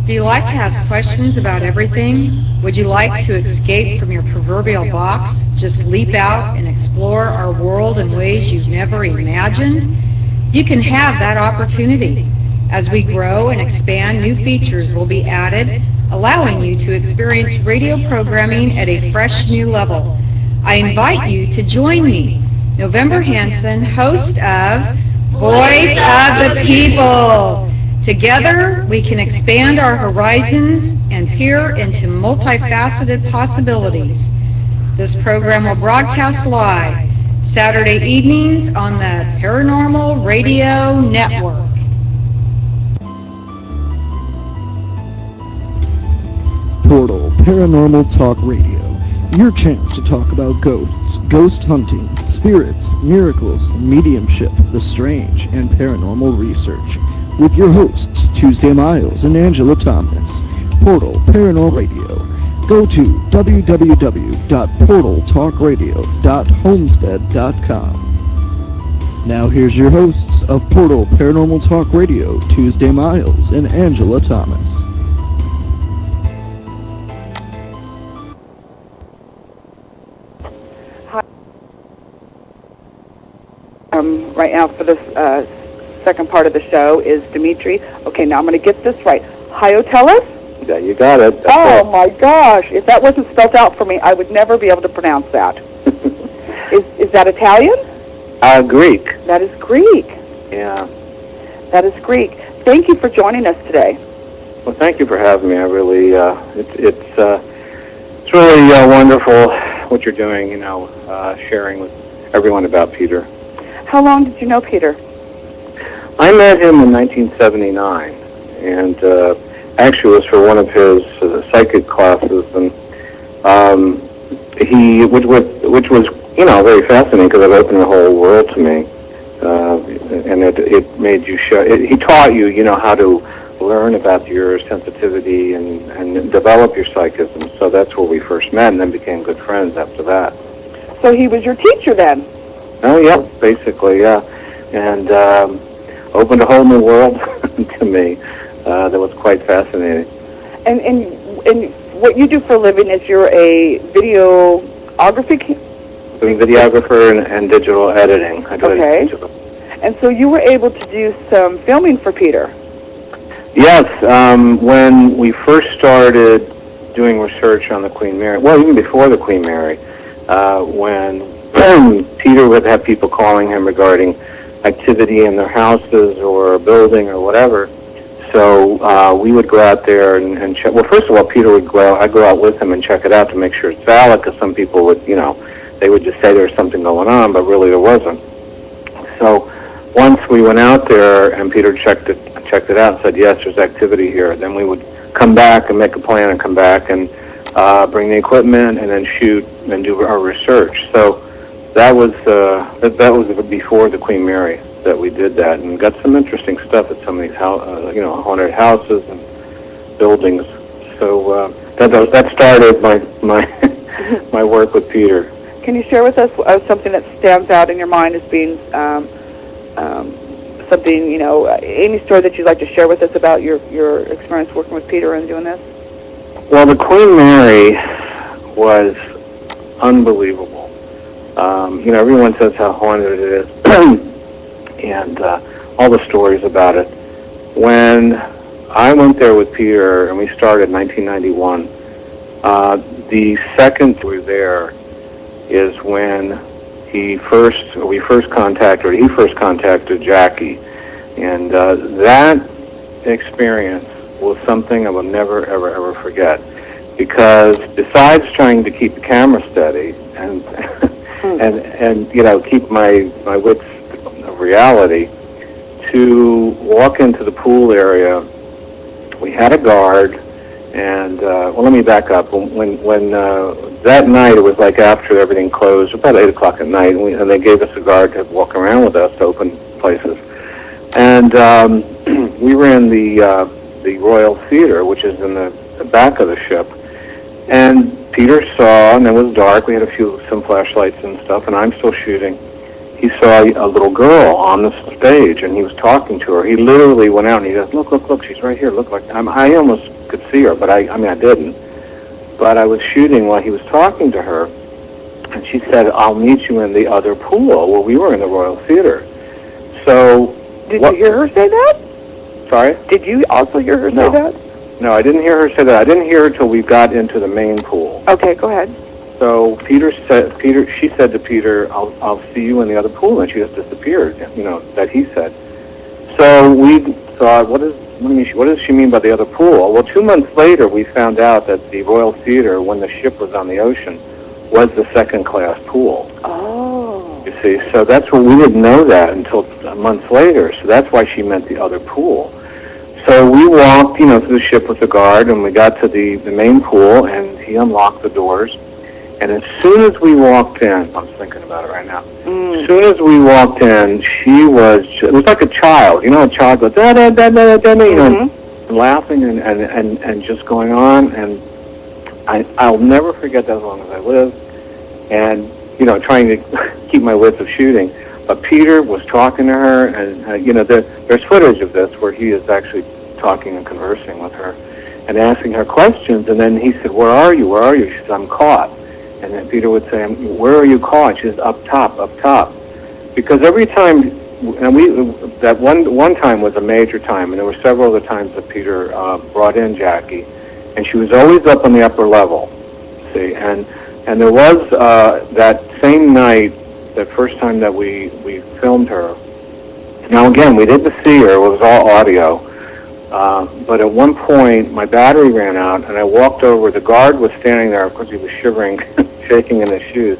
Do you like to ask questions about everything? Would you like to escape from your proverbial box? Just leap out and explore our world in ways you've never imagined? You can have that opportunity. As we grow and expand, new features will be added, allowing you to experience radio programming at a fresh new level. I invite you to join me, November Hansen, host of Voice of the People. Together, we can expand our horizons and peer into multifaceted possibilities. This program will broadcast live Saturday evenings on the Paranormal Radio Network. Portal Paranormal Talk Radio. Your chance to talk about ghosts, ghost hunting, spirits, miracles, mediumship, the strange, and paranormal research. With your hosts, Tuesday Miles and Angela Thomas. Portal Paranormal Radio. Go to www.portaltalkradio.homestead.com. Now here's your hosts of Portal Paranormal Talk Radio, Tuesday Miles and Angela Thomas. Right now for this second part of the show is Dimitri. Okay, now I'm going to get this right. Hyotelis? Yeah, you got it. Oh, my gosh. If that wasn't spelled out for me, I would never be able to pronounce that. Is that Italian? Greek. That is Greek. Yeah. That is Greek. Thank you for joining us today. Well, thank you for having me. I really, it's really wonderful what you're doing, sharing with everyone about Peter. How long did you know Peter? I met him in 1979, and actually it was for one of his psychic classes, and which was very fascinating because it opened the whole world to me, and it made you he taught you how to learn about your sensitivity and develop your psychism. So that's where we first met, and then became good friends after that. So he was your teacher then? Oh yeah, basically, yeah, and opened a whole new world to me. That was quite fascinating. And what you do for a living is you're a videographer and digital editing. I do digital. And so you were able to do some filming for Peter. Yes, when we first started doing research on the Queen Mary, well, even before the Queen Mary, when Peter would have people calling him regarding activity in their houses or a building or whatever. So we would go out there and check. Well, first of all, Peter would go out. I'd go out with him and check it out to make sure it's valid, because some people would, they would just say there's something going on, but really there wasn't. So once we went out there and Peter checked it out and said, yes, there's activity here, then we would come back and make a plan and come back and bring the equipment and then shoot and do our research. So that was before the Queen Mary that we did that, and got some interesting stuff at some of these haunted houses and buildings. So that started my work with Peter. Can you share with us something that stands out in your mind as being something, any story that you'd like to share with us about your experience working with Peter and doing this? Well, the Queen Mary was unbelievable. Everyone says how haunted it is, and all the stories about it. When I went there with Peter, and we started in 1991, the second we were there is when he first contacted Jackie, and that experience was something I will never, ever, ever forget, because besides trying to keep the camera steady and keep my wits of reality, to walk into the pool area, we had a guard, and let me back up. When that night, it was like after everything closed, about 8 o'clock at night, and they gave us a guard to walk around with us to open places. And we were in the Royal Theater, which is in the back of the ship. And Peter saw, and it was dark, we had some flashlights and stuff, and I'm still shooting. He saw a little girl on the stage, and he was talking to her. He literally went out, and he goes, look, she's right here. Look, I almost could see her, but I didn't. But I was shooting while he was talking to her, and she said, I'll meet you in the other pool. Well, we were in the Royal Theater. So... Did you hear her say that? Sorry? Did you also hear her No. say that? No, I didn't hear her say that. I didn't hear her till we got into the main pool. Okay, go ahead. So she said to Peter, I'll see you in the other pool, and she just disappeared, that he said. So we thought, what does she mean by the other pool? Well, 2 months later, we found out that the Royal Theater, when the ship was on the ocean, was the second-class pool. Oh. You see, so that's what we didn't know that until months later, so that's why she meant the other pool. So we walked, through the ship with the guard, and we got to the main pool, and he unlocked the doors. And as soon as we walked in, I'm thinking about it right now. As soon as we walked in, it was like a child. A child goes, da da da da da, and laughing and just going on. And I'll never forget that as long as I live. And, trying to keep my wits of shooting. But Peter was talking to her, and, there's footage of this where he is actually talking and conversing with her and asking her questions. And then he said, where are you? Where are you? She said, I'm caught. And then Peter would say, where are you caught? She says, up top. Because every time, and that one time was a major time, and there were several other times that Peter brought in Jackie, and she was always up on the upper level, see, and there was that same night, that first time that we filmed her. Now again, we didn't see her, it was all audio, but at one point my battery ran out, and I walked over, the guard was standing there, of course he was shivering, shaking in his shoes.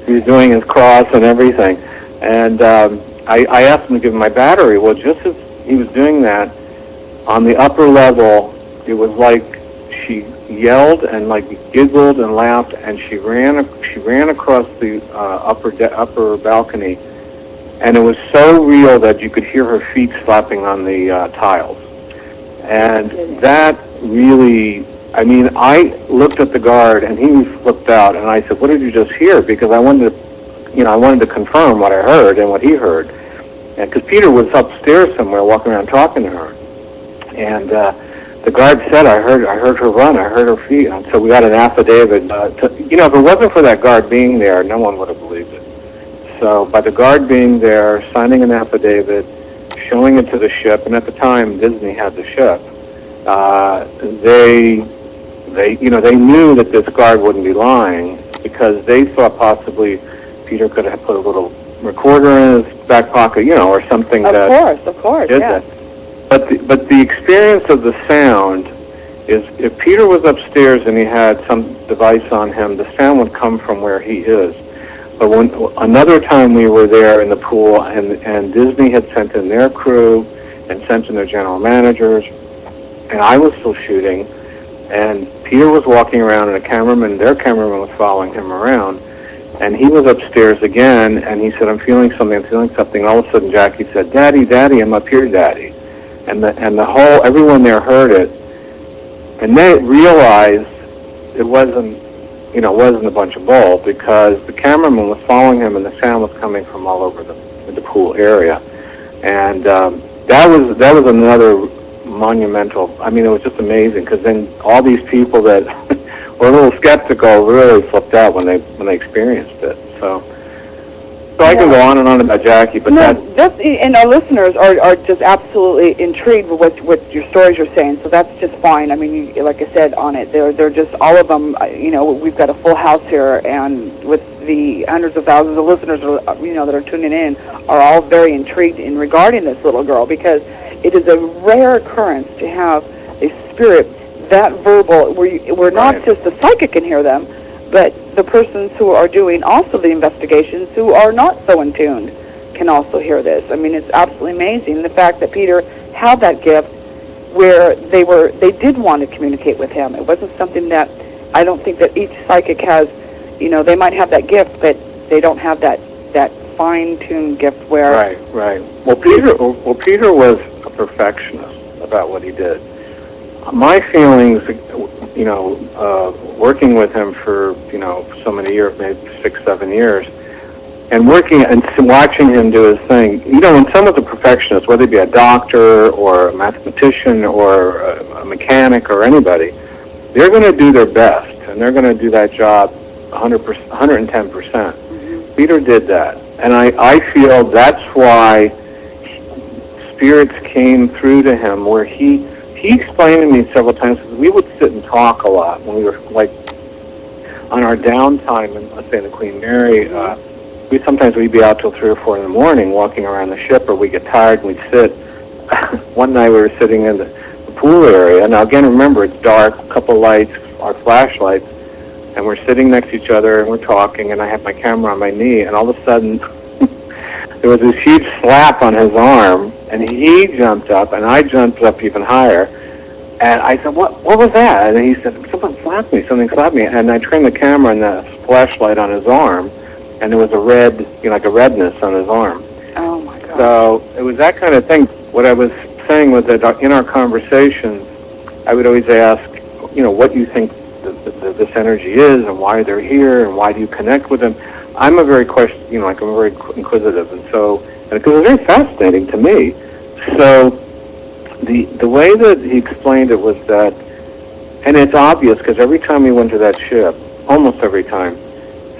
He was doing his cross and everything. And I asked him to give him my battery. Well, just as he was doing that, on the upper level, it was like she yelled and giggled and laughed, and she ran across the upper balcony, and it was so real that you could hear her feet slapping on the tiles. And that really, I looked at the guard, and he flipped out, and I said, what did you just hear? Because I wanted to confirm what I heard and what he heard. And because Peter was upstairs somewhere walking around talking to her. And the guard said, I heard her run, I heard her feet. And so we got an affidavit. If it wasn't for that guard being there, no one would have believed it. So by the guard being there, signing an affidavit, showing it to the ship, and at the time Disney had the ship, they knew that this guard wouldn't be lying, because they thought possibly Peter could have put a little recorder in his back pocket, or something. Of course, did yes. that. But the experience of the sound is, if Peter was upstairs and he had some device on him, the sound would come from where he is. But when another time we were there in the pool, and Disney had sent in their crew and sent in their general managers, and I was still shooting, and Peter was walking around, and their cameraman was following him around, and he was upstairs again, and he said, I'm feeling something. All of a sudden, Jackie said, Daddy, I'm up here, Daddy. And everyone there heard it, and they realized it wasn't a bunch of bull, because the cameraman was following him, and the sound was coming from all over the pool area. And that was another monumental, it was just amazing, because then all these people that were a little skeptical really flipped out when they experienced it. So I can go on and on about Jackie, but and our listeners are just absolutely intrigued with what your stories you're saying. So that's just fine. Like I said, on it, they're just all of them. We've got a full house here, and with the hundreds of thousands of listeners, that are tuning in, are all very intrigued in regarding this little girl, because it is a rare occurrence to have a spirit that verbal, where not just the psychic can hear them, but the persons who are doing also the investigations, who are not so in tune, can also hear this. It's absolutely amazing, the fact that Peter had that gift where they did want to communicate with him. It wasn't something that, I don't think that each psychic has, they might have that gift, but they don't have that fine-tuned gift where... Right. Well, Peter was a perfectionist about what he did. My feelings, working with him for, so many years, maybe 6-7 years, and working and watching him do his thing, when someone's a perfectionist, whether it be a doctor or a mathematician or a mechanic or anybody, they're going to do their best, and they're going to do that job 100%, 110%. Peter did that, and I feel that's why spirits came through to him where he explained to me several times, because we would sit and talk a lot when we were, like, on our downtime, in, let's say, in the Queen Mary, we'd be out till 3 or 4 in the morning walking around the ship, or we'd get tired and we'd sit. One night we were sitting in the pool area. Now, again, remember, it's dark, a couple lights, our flashlights, and we're sitting next to each other and we're talking, and I have my camera on my knee, and all of a sudden there was this huge slap on his arm, and he jumped up, and I jumped up even higher. And I said, what was that? And he said, something slapped me. And I turned the camera and the flashlight on his arm, and there was a red, like a redness on his arm. Oh, my God. So it was that kind of thing. What I was saying was that in our conversations, I would always ask, what you think this energy is, and why they're here, and why do you connect with them. I'm a very I'm very inquisitive, and because it was very fascinating to me. So the way that he explained it was that, and it's obvious because every time we went to that ship, almost every time,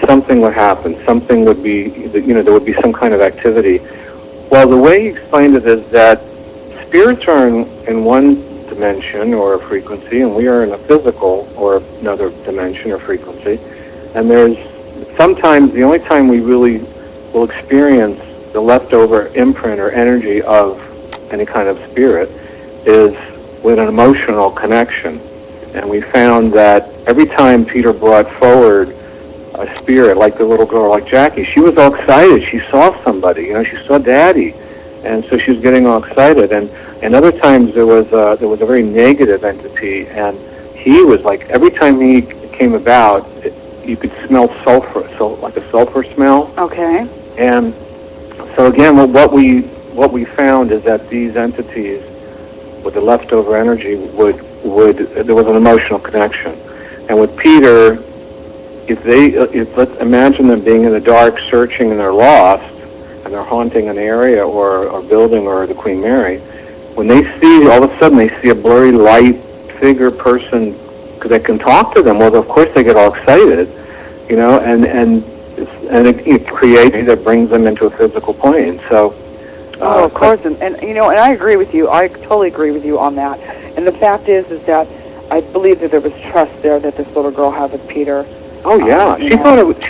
something would happen. Something would be, there would be some kind of activity. Well, the way he explained it is that spirits are in one dimension or a frequency, and we are in a physical or another dimension or frequency. And there's sometimes the only time we really will experience the leftover imprint or energy of any kind of spirit is with an emotional connection. And we found that every time Peter brought forward a spirit, like the little girl, like Jackie, she was all excited. She saw somebody, she saw Daddy. And so she was getting all excited. And other times there was a very negative entity, and he was like, every time he came about, you could smell sulfur, so like a sulfur smell. Okay. And so again, what we found is that these entities with the leftover energy would there was an emotional connection. And with Peter, if let's imagine them being in the dark searching and they're lost and they're haunting an area or a building or the Queen Mary, when they see, all of a sudden they see a blurry light figure person because they can talk to them, well, of course they get all excited, and it creates, that brings them into a physical plane. So of course, and I agree with you. I totally agree with you on that. And the fact is that I believe that there was trust there that this little girl had with Peter. Oh yeah, she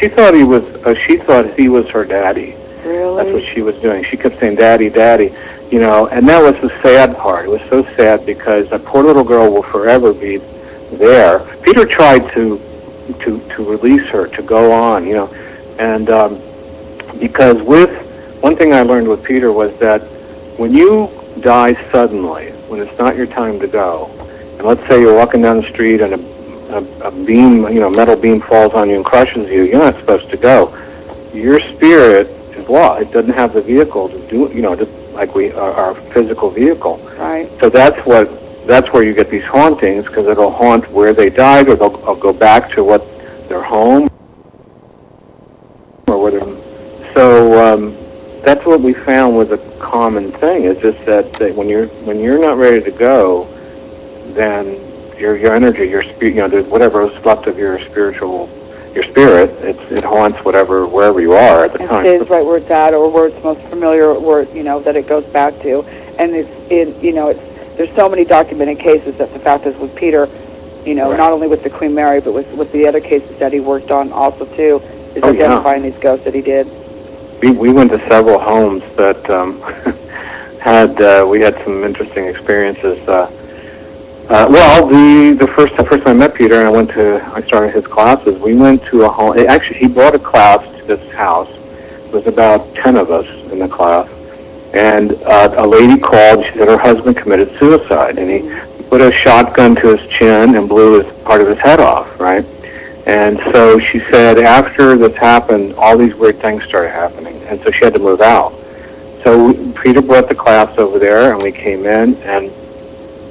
thought he was her daddy. Really? That's what she was doing. She kept saying, "Daddy, Daddy," and that was the sad part. It was so sad because that poor little girl will forever be there. Peter tried to release her, to go on, and because one thing I learned with Peter was that when you die suddenly, when it's not your time to go, and let's say you're walking down the street and a beam, metal beam falls on you and crushes you, you're not supposed to go. Your spirit is lost. It doesn't have the vehicle to do, just like our physical vehicle. Right. So that's where you get these hauntings, because it'll haunt where they died, or they'll go back to their home, or where they're. So that's what we found was a common thing. It's just that when you're not ready to go, then your energy, your spirit, whatever is left of your spirit, it haunts wherever you are at the time. It stays right where it's at, or where it's most familiar, where that it goes back to. And there's so many documented cases that the fact is with Peter, Right. not only with the Queen Mary, but with the other cases that he worked on also too, is identifying these ghosts that he did. We went to several homes that we had some interesting experiences. The first time I met Peter and I started his classes, we went to a home. Actually, he brought a class to this house. There was about 10 of us in the class. And a lady called. She said her husband committed suicide, and he put a shotgun to his chin and blew part of his head off, right? And so she said after this happened, all these weird things started happening, and so she had to move out. So Peter brought the class over there, and we came in, and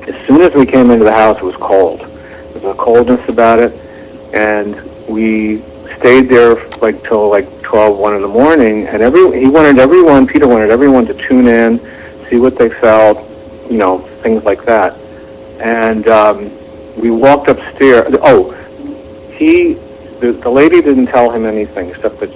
as soon as we came into the house, it was cold. There was a coldness about it, and we stayed there till 12, 1 in the morning, and Peter wanted everyone to tune in, see what they felt, things like that. And we walked upstairs. The lady didn't tell him anything except that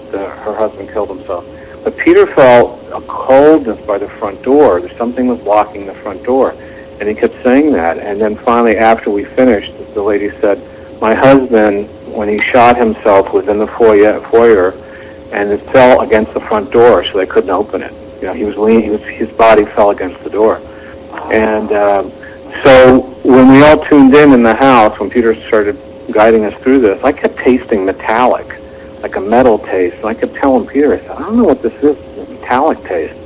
her husband killed himself. But Peter felt a coldness by the front door. Something was blocking the front door. And he kept saying that. And then finally, after we finished, the lady said, my husband, when he shot himself, was in the foyer, and it fell against the front door, so they couldn't open it. You know, he was leaning, his body fell against the door. And so when we all tuned in the house, when Peter started guiding us through this, I kept tasting metallic, like a metal taste. And I kept telling Peter, I said, I don't know what this is, metallic taste.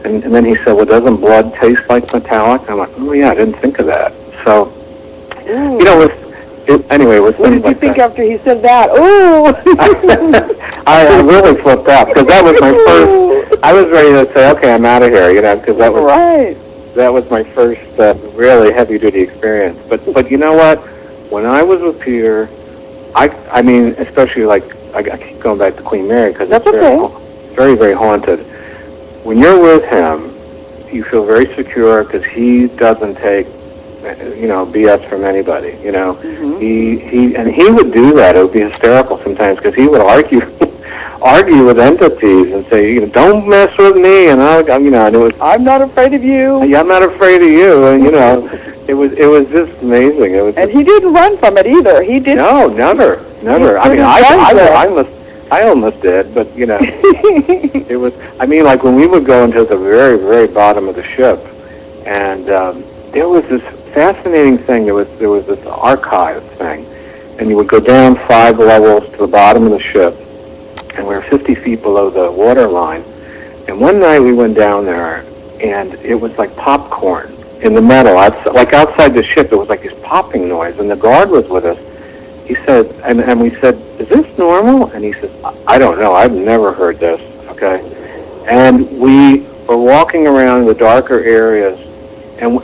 And then he said, well, doesn't blood taste like metallic? I'm like, oh, yeah, I didn't think of that. So, you know, anyway, it was what did you think after he said that? Ooh! I really flipped out, because that was my first, I was ready to say, okay, I'm out of here, you know, because that was, that was my first really heavy-duty experience. But you know what? When I was with Peter, I mean, especially like, I keep going back to Queen Mary, because it's very, very haunted. When you're with him, you feel very secure, because he doesn't take, you know, BS from anybody, you know. He would do that. It would be hysterical sometimes, because he would argue with entities and say, you know, don't mess with me, and you know, and it was, I'm not afraid of you. Yeah, I'm not afraid of you, and you know, it was just amazing. It was, and he didn't run from it either. He didn't. No, never. I mean, I almost did, but you know, it was. I mean, like when we would go into the very, very bottom of the ship, and there was this fascinating thing. There was this archive thing, and you would go down 5 levels to the bottom of the ship, and we were 50 feet below the water line. And one night we went down there, and it was like popcorn in the metal. Like outside the ship, it was like this popping noise, and the guard was with us. He said, and we said, is this normal? And he says, I don't know. I've never heard this, okay? And we were walking around the darker areas, and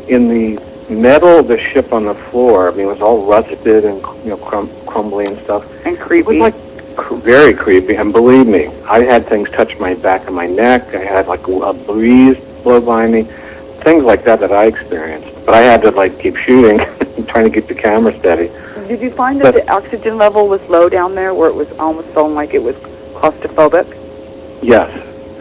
in the metal of the ship on the floor, I mean, it was all rusted and, you know, crumbly and stuff. And creepy. It was like very creepy. And believe me, I had things touch my back of my neck. I had like a breeze blow by me, things like that I experienced. But I had to like keep shooting, trying to keep the camera steady. Did you find that the oxygen level was low down there, where it was almost feeling like it was claustrophobic? Yes.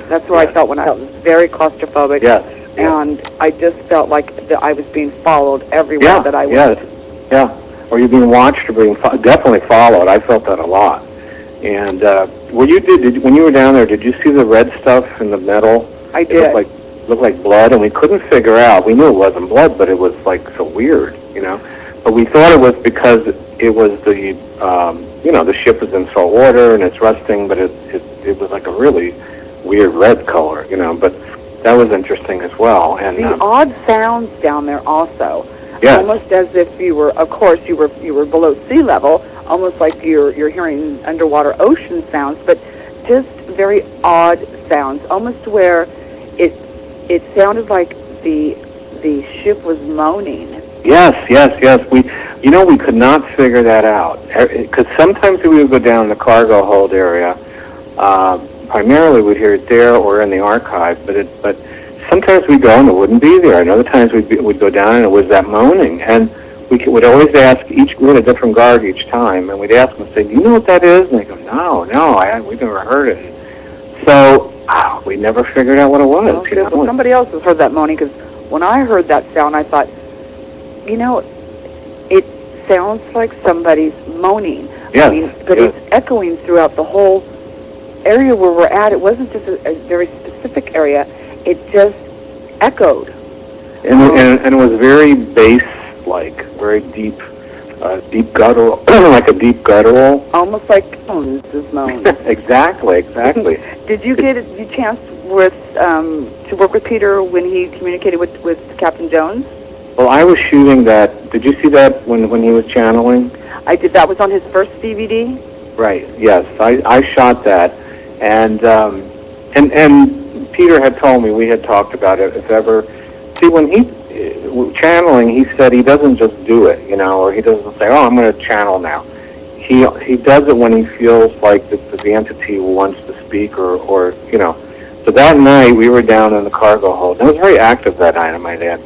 That's what I felt when I was very claustrophobic. Yes. And I just felt like that I was being followed everywhere that I went. Or you're being watched or being definitely followed. I felt that a lot. And when you were down there, did you see the red stuff in the metal? I did. It looked like blood, and we couldn't figure out. We knew it wasn't blood, but it was like so weird, you know. But we thought it was because it was the, you know, the ship was in salt water and it's rusting, but it was like a really weird red color, you know. But that was interesting as well. And the odd sounds down there also. Yes. Almost as if you were, of course, you were below sea level, almost like you're hearing underwater ocean sounds, but just very odd sounds, almost where it sounded like the ship was moaning. Yes. We could not figure that out, because sometimes we would go down in the cargo hold area. Primarily we'd hear it there or in the archive, but sometimes we'd go and it wouldn't be there, and other times we'd go down and it was that moaning. And we would always ask we had a different guard each time, and we'd ask them, say, do you know what that is? And they go, no, we've never heard it. So we never figured out what it was. Okay, you know? Well, somebody else has heard that moaning, because when I heard that sound, I thought, you know, it sounds like somebody's moaning. Yes, I mean, but it's echoing throughout the whole area where we're at. It wasn't just a very specific area. It just echoed. And it was very bass-like, very deep guttural, like a deep guttural. Almost like tones is moan. Exactly. Did you get a chance to work with Peter when he communicated with Captain Jones? Well, I was shooting that. Did you see that when he was channeling? I did. That was on his first DVD? Right, yes. I shot that. And Peter had told me, we had talked about it, if ever. See, when he channeling, he said he doesn't just do it, you know, or he doesn't say, oh, I'm going to channel now. He does it when he feels like the entity wants to speak or, you know. So that night, we were down in the cargo hold. It was very active that night, I might add.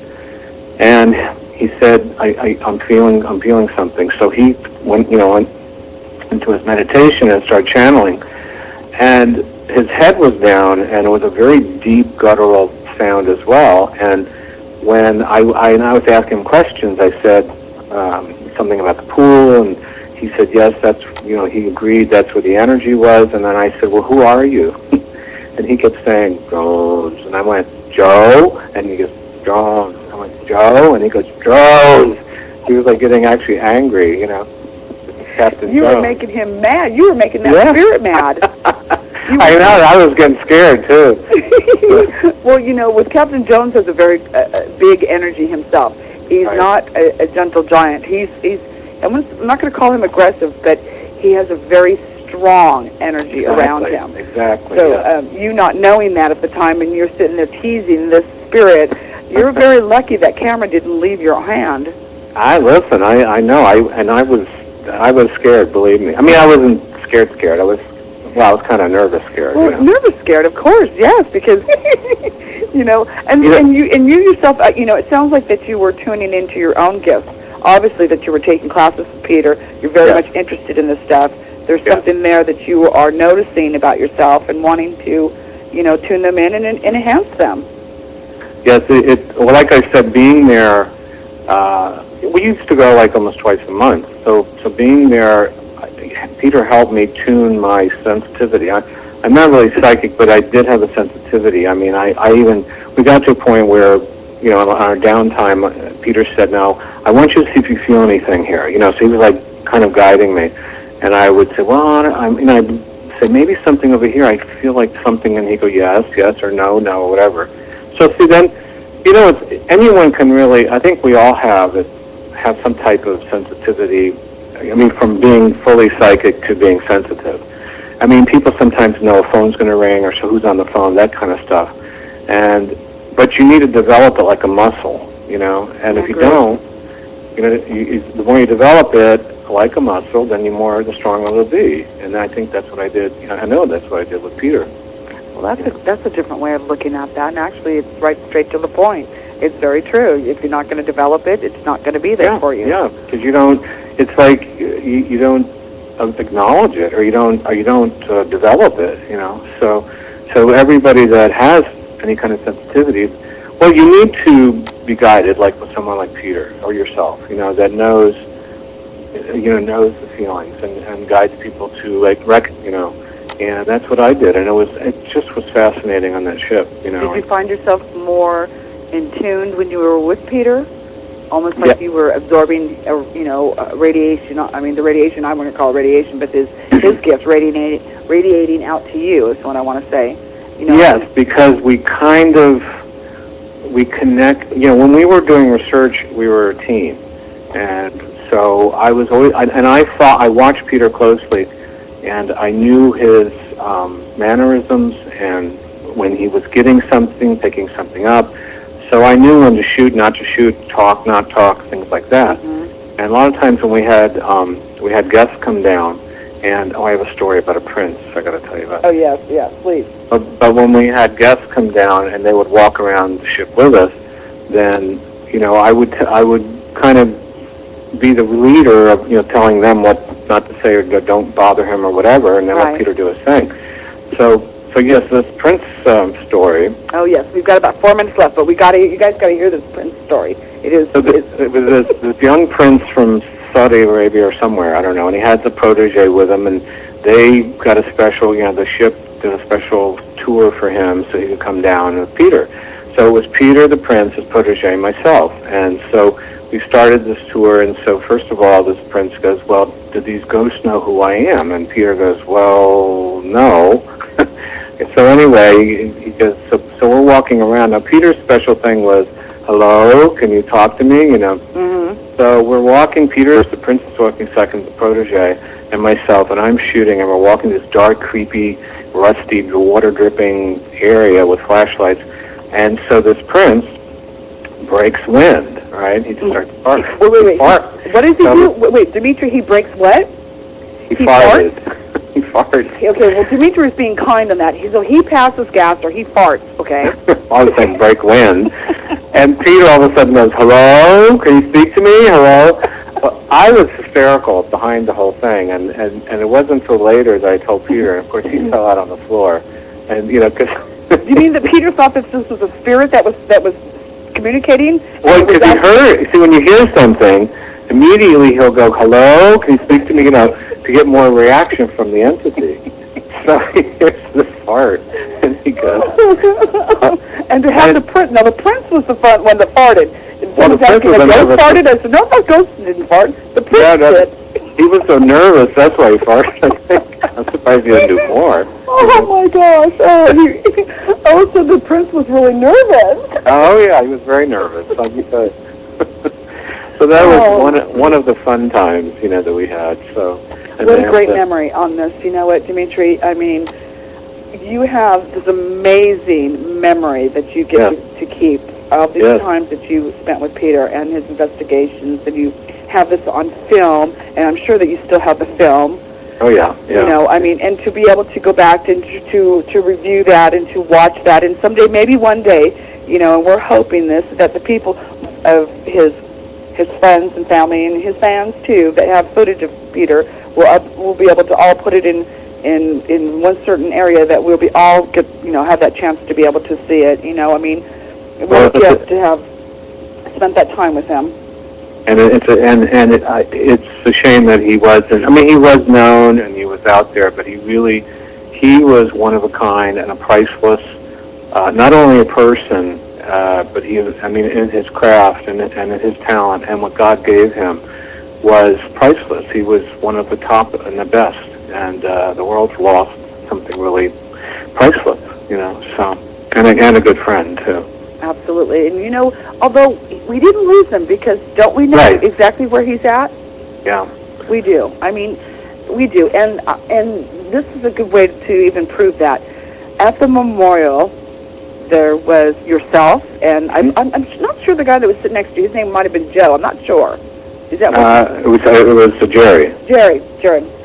And he said, I'm feeling something. So he went into his meditation and started channeling. And his head was down, and it was a very deep guttural sound as well. And when I was asking him questions, I said something about the pool, and he said, yes, that's, he agreed that's where the energy was. And then I said, well, who are you? And he kept saying, Jones. And I went, Joe? And he goes, Jones. I went, Joe? And he goes, Jones. He was like getting actually angry, Captain You Jones. were making him mad. You were making that spirit mad. I know. I was getting scared, too. Well, with Captain Jones has a very big energy himself. He's not a gentle giant. I'm not going to call him aggressive, but he has a very strong energy around him. Exactly. So you not knowing that at the time, and you're sitting there teasing this spirit, you're very lucky that camera didn't leave your hand. I know. I was scared, believe me. I mean, I wasn't scared. I was kind of nervous scared. Well, nervous scared, of course, yes, because and you yourself, it sounds like that you were tuning into your own gifts. Obviously, that you were taking classes with Peter. You're very much interested in this stuff. There's something there that you are noticing about yourself and wanting to, tune them in and enhance them. Yes, like I said, being there. We used to go like almost twice a month. So being there, Peter helped me tune my sensitivity. I'm not really psychic, but I did have a sensitivity. I mean, we got to a point where, on our downtime, Peter said, now, I want you to see if you feel anything here. So he was like kind of guiding me. And I would say, well, I'd say, maybe something over here. I feel like something. And he'd go, yes, or no, or whatever. So see, then, anyone can really, I think we all have some type of sensitivity. I mean, from being fully psychic to being sensitive. I mean, people sometimes know a phone's going to ring or so who's on the phone, that kind of stuff. But you need to develop it like a muscle, And if you don't, the more you develop it like a muscle, then the stronger it'll be. And I think that's what I did. I know that's what I did with Peter. Well, that's a different way of looking at that. And actually, it's right straight to the point. It's very true. If you're not going to develop it, it's not going to be there for you. Yeah, because you don't. It's like you don't acknowledge it, or you don't develop it. So everybody that has any kind of sensitivity, well, you need to be guided, like with someone like Peter or yourself. That knows the feelings and guides people to and that's what I did, and it just was fascinating on that ship. Did you find yourself more in tune when you were with Peter? Almost like you were absorbing, radiation. I mean, the radiation, I wouldn't call it radiation, but his gift radiating out to you is what I want to say. Yes, because we connect. When we were doing research, we were a team, and so I was always. I watched Peter closely, and I knew his mannerisms and when he was getting something, picking something up. So I knew when to shoot, not to shoot, talk, not talk, things like that. Mm-hmm. And a lot of times when we had guests come down, and I have a story about a prince I got to tell you about. Oh yes, please. But when we had guests come down and they would walk around the ship with us, then I would kind of be the leader of telling them what not to say or don't bother him or whatever, and then let Peter do his thing. So yes, this prince story. Oh yes, we've got about 4 minutes left, but you guys got to hear this prince story. It was this young prince from Saudi Arabia or somewhere, I don't know, and he had the protege with him, and they got a special, the ship did a special tour for him so he could come down with Peter. So it was Peter, the prince, his protege, and myself, and so we started this tour. And so first of all, this prince goes, well, do these ghosts know who I am? And Peter goes, well, no. So anyway, he goes, so we're walking around. Now, Peter's special thing was, hello, can you talk to me? Mm-hmm. So we're walking, Peter, the prince is walking second, the protege, and myself, and I'm shooting, and we're walking this dark, creepy, rusty, water-dripping area with flashlights. And so this prince breaks wind, right? He starts to fart. Wait. What does he do? Wait, Dimitri, he breaks what? He farted. He farts. Okay, well, Dimitri is being kind on that. So he passes gas or he farts, okay? All of a sudden, break wind. And Peter all of a sudden goes, hello? Can you speak to me? Hello? Well, I was hysterical behind the whole thing, and it wasn't until later that I told Peter, and of course he fell out on the floor. And, you know, because... You mean that Peter thought that this was a spirit that was communicating? Well, because he heard... See, when you hear something, immediately he'll go, hello, can you speak to me, you know, to get more reaction from the entity. So he hears the fart, and he goes... And to have the prince... Now, the prince was the one that farted. Well, the prince was ghost farted. I said, no, the ghost didn't fart. The prince did. He was so nervous, that's why he farted, I think. I'm surprised he didn't do more. Oh, my gosh. Oh, so the prince was really nervous. Oh, yeah, he was very nervous. So that was one of the fun times, you know, that we had. So what a great memory on this. You know what, Dimitri? I mean, you have this amazing memory that you get to keep of these times that you spent with Peter and his investigations, and you have this on film, and I'm sure that you still have the film. Oh, yeah. You know, I mean, and to be able to go back and to review that and to watch that, and someday, maybe one day, you know, and we're hoping this, that the people of his friends and family and his fans, too, that have footage of Peter will be able to all put it in one certain area that we'll be all get, you know, have that chance to be able to see it. You know, I mean, what a gift to have spent that time with him. And it's a shame that he wasn't. I mean, he was known and he was out there, but he was one of a kind and a priceless. Not only a person, but he was. I mean, in his craft and in his talent and what God gave him was priceless. He was one of the top and the best, and the world's lost something really priceless. You know, so and a good friend too. Absolutely. And, you know, although we didn't lose him, because don't we know exactly where he's at? Yeah. We do. I mean, we do. And this is a good way to even prove that. At the memorial, there was yourself, and I'm not sure the guy that was sitting next to you, his name might have been Joe. I'm not sure. Is that what it was Jerry. Jerry.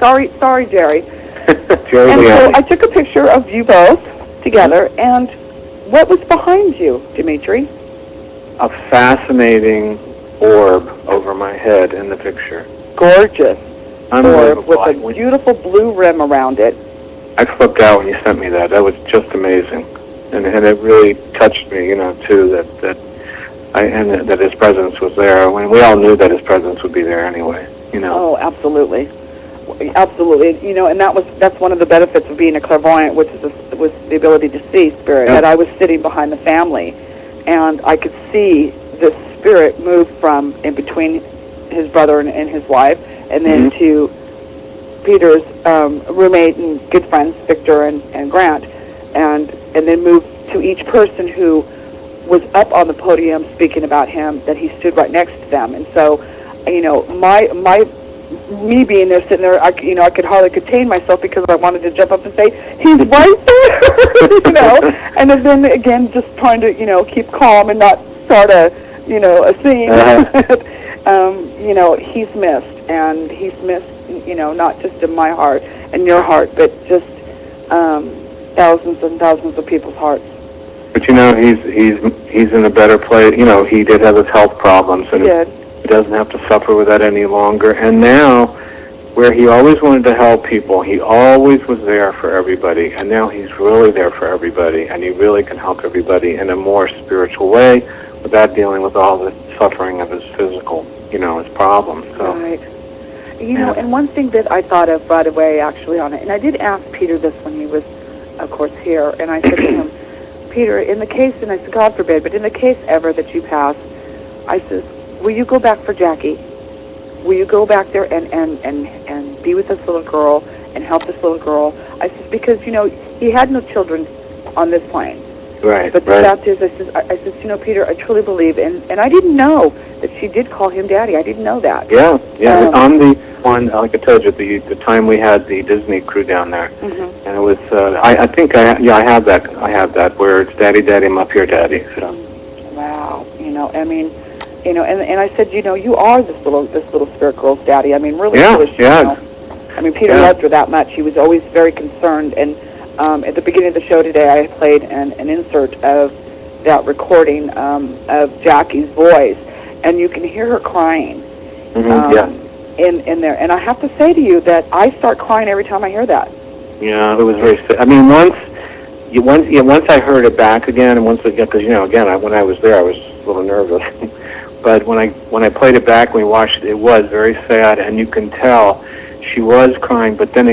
Sorry, Jerry. Jerry. And so I took a picture of you both together, and what was behind you, Dimitri? A fascinating orb over my head in the picture. Gorgeous orb with a light. Beautiful blue rim around it. I flipped out when you sent me that. That was just amazing, and it really touched me, you know, too. That his presence was there. When we all knew that his presence would be there anyway, you know. Oh, absolutely. You know, and that's one of the benefits of being a clairvoyant, which was the ability to see spirit. Yeah. That I was sitting behind the family, and I could see the spirit move from in between his brother and his wife, and then to Peter's roommate and good friends, Victor and Grant, and then move to each person who was up on the podium speaking about him, that he stood right next to them. And so, you know, me being there, sitting there, I could hardly contain myself because I wanted to jump up and say, he's right there, you know, and then again, just trying to, you know, keep calm and not start a scene. You know, he's missed, and he's missed, you know, not just in my heart and your heart, but just thousands and thousands of people's hearts. But you know, he's in a better place. You know, he did have his health problems, and he doesn't have to suffer with that any longer. And now, where he always wanted to help people, he always was there for everybody. And now he's really there for everybody, and he really can help everybody in a more spiritual way without dealing with all the suffering of his physical, you know, his problems. So. Right. You know, and one thing that I thought of right away, actually, on it, and I did ask Peter this when he was, of course, here, and I said to him, Peter, in the case, and I said, God forbid, but in the case ever that you pass, I said, will you go back for Jackie? Will you go back there and be with this little girl and help this little girl? I said, because, you know, he had no children on this plane. Right. But the fact is, I said, you know, Peter, I truly believe, and I didn't know that she did call him Daddy. I didn't know that. Yeah. On the one, like I told you, the time we had the Disney crew down there, and it was, I think I have that. I have that where it's Daddy, Daddy, I'm up here, Daddy. So. Wow. You know, I mean, you know, and I said, you know, you are this little spirit girl's daddy. I mean, really, yeah. You know? I mean, Peter loved her that much. He was always very concerned, and at the beginning of the show today, I played an insert of that recording of Jackie's voice, and you can hear her crying in there. And I have to say to you that I start crying every time I hear that. Yeah, it was very sad. I mean, once once I heard it back again, and once again, because when I was there, I was a little nervous. But when I played it back, when we watched it, it was very sad, and you can tell she was crying. But then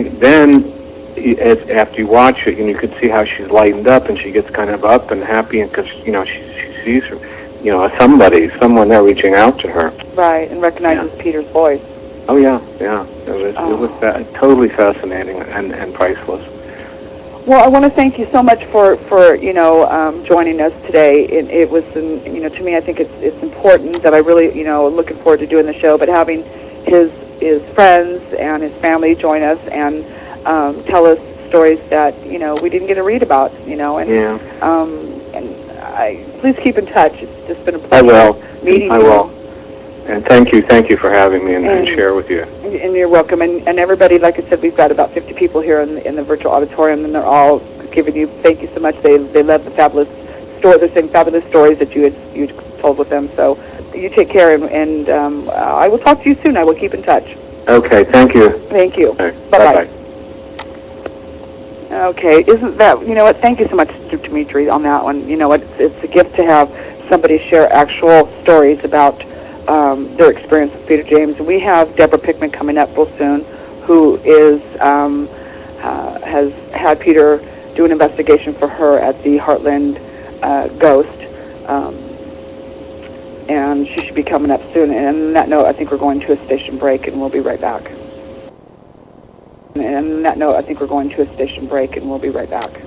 after you watch it, you could see how she's lightened up, and she gets kind of up and happy, and because she sees her, someone there reaching out to her. Right, and recognizes Peter's voice. Oh yeah. It was totally fascinating and priceless. Well, I want to thank you so much for joining us today. It was, to me, I think it's important that I really, looking forward to doing the show, but having his friends and his family join us and tell us stories that we didn't get to read about, please keep in touch. It's just been a pleasure. I will. Meeting I you. will. And thank you for having me and share with you. And you're welcome. And everybody, like I said, we've got about 50 people here in the virtual auditorium, and they're all giving you thank you so much. They love the fabulous story. They're saying fabulous stories that you told with them. So you take care, and I will talk to you soon. I will keep in touch. Okay. Thank you. Thank you. Okay. Bye-bye. Okay. Isn't that, what? Thank you so much, Dimitri, on that one. You know what? It's a gift to have somebody share actual stories about their experience with Peter James. And we have Deborah Pickman coming up real soon, who is has had Peter do an investigation for her at the Heartland Ghost, and she should be coming up soon. And on that note, I think we're going to a station break, and we'll be right back.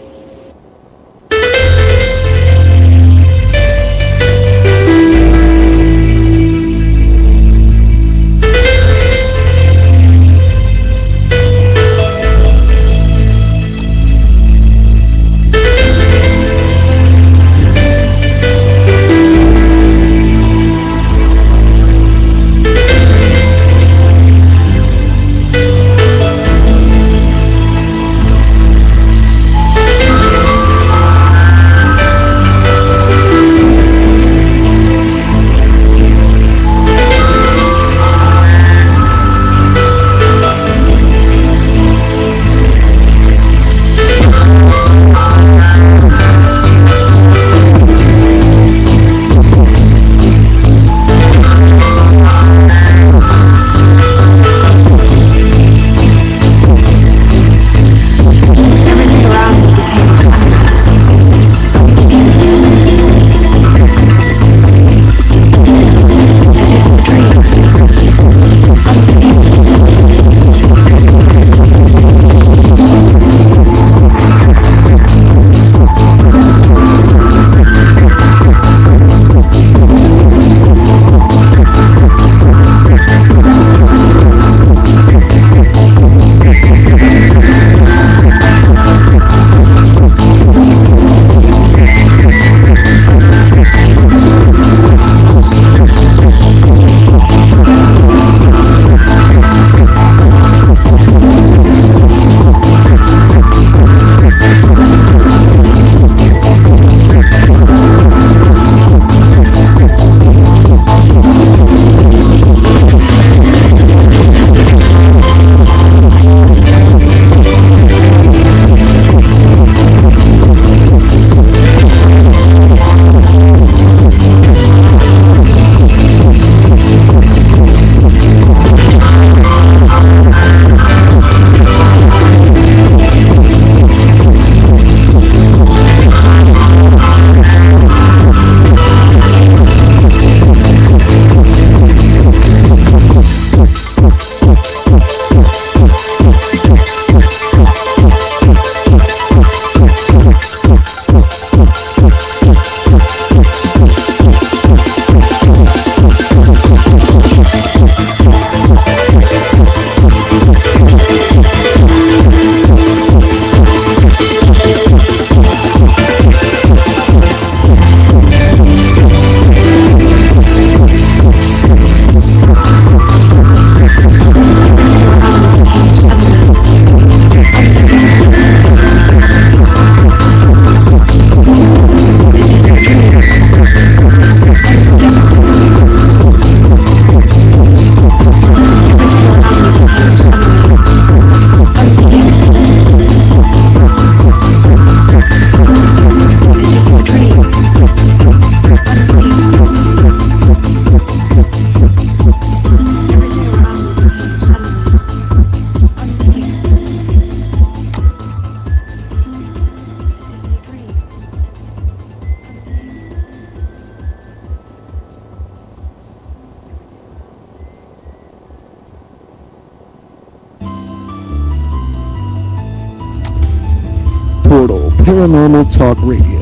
Paranormal Talk Radio.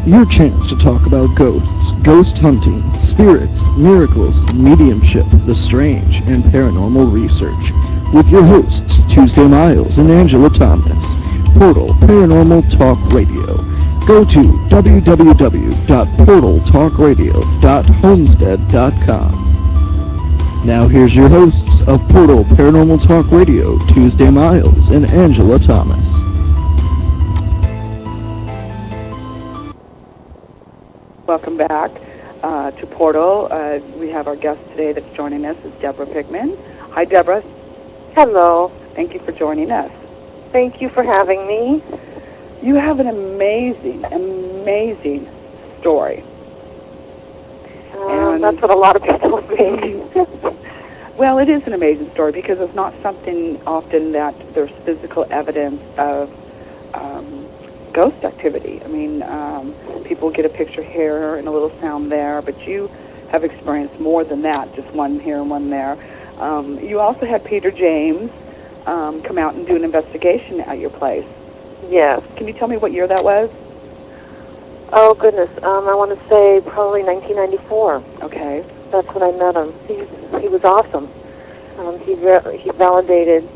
Your chance to talk about ghosts, ghost hunting, spirits, miracles, mediumship, the strange, and paranormal research. With your hosts, Tuesday Miles and Angela Thomas. Portal Paranormal Talk Radio. Go to www.portaltalkradio.homestead.com. Now here's your hosts of Portal Paranormal Talk Radio, Tuesday Miles and Angela Thomas. Welcome back to Portal. We have our guest today that's joining us is Deborah Pickman. Hi, Deborah. Hello. Thank you for joining us. Thank you for having me. You have an amazing, amazing story. That's what a lot of people think. Well, it is an amazing story because it's not something often that there's physical evidence of ghost activity. I mean, people get a picture here and a little sound there, but you have experienced more than that, just one here and one there. You also had Peter James come out and do an investigation at your place. Yes. Can you tell me what year that was? Oh, goodness. I want to say probably 1994. Okay. That's when I met him. He was awesome. He validated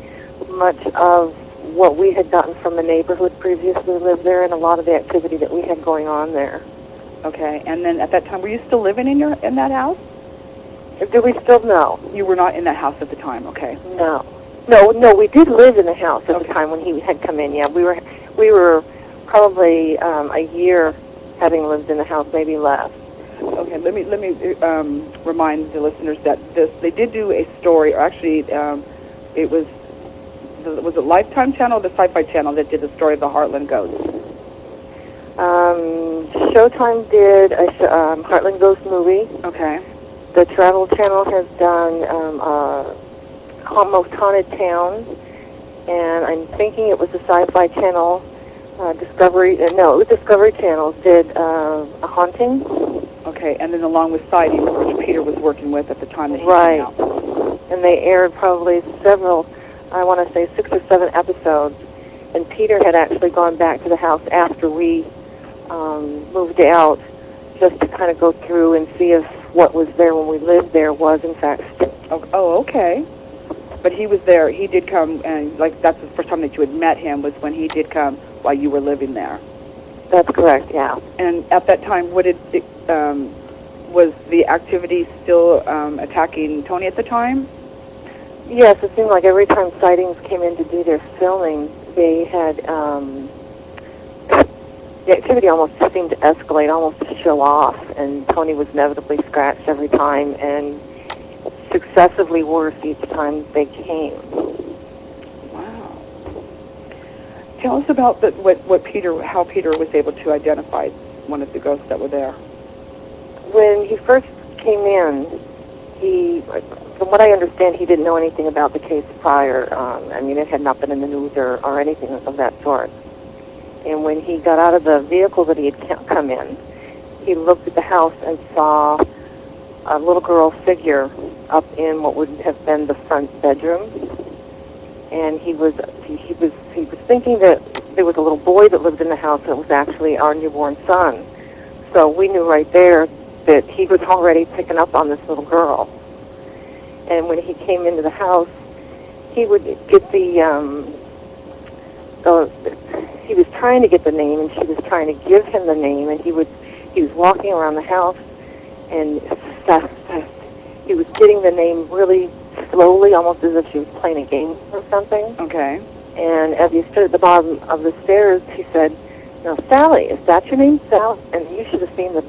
much of what we had gotten from the neighborhood previously lived there and a lot of the activity that we had going on there. Okay. And then at that time, were you still living in that house? Do we still know? You were not in that house at the time, okay. No, we did live in the house at the time when he had come in, yeah. We were probably a year having lived in the house, maybe less. Okay, let me remind the listeners that they did do a story, or actually it was it Lifetime Channel or the Sci-Fi Channel that did the story of the Heartland Ghosts? Showtime did a Heartland Ghost movie. Okay. The Travel Channel has done Most Haunted Town, and I'm thinking it was the Sci-Fi Channel, Discovery Channel did a haunting. Okay, and then along with Sightings, which Peter was working with at the time that he came out. And they aired probably several, I want to say 6 or 7 episodes, and Peter had actually gone back to the house after we moved out, just to kind of go through and see if what was there when we lived there was in fact still. Oh, okay. But he was there. He did come, and that's the first time that you had met him was when he did come while you were living there. That's correct. Yeah. And at that time, was the activity still attacking Tony at the time? Yes, it seemed like every time Sightings came in to do their filming, they had the activity almost seemed to escalate, almost to show off, and Tony was inevitably scratched every time, and successively worse each time they came. Wow. Tell us about how Peter was able to identify one of the ghosts that were there. When he first came in, from what I understand, he didn't know anything about the case prior. I mean, it had not been in the news or anything of that sort. And when he got out of the vehicle that he had come in, he looked at the house and saw a little girl figure up in what would have been the front bedroom. And he was thinking that there was a little boy that lived in the house that was actually our newborn son. So we knew right there that he was already picking up on this little girl. And when he came into the house, he would get he was trying to get the name, and she was trying to give him the name, and he was walking around the house, and he was getting the name really slowly, almost as if she was playing a game or something. Okay. And as he stood at the bottom of the stairs, he said, "Now, Sally, is that your name, Sally?" And you should have seen the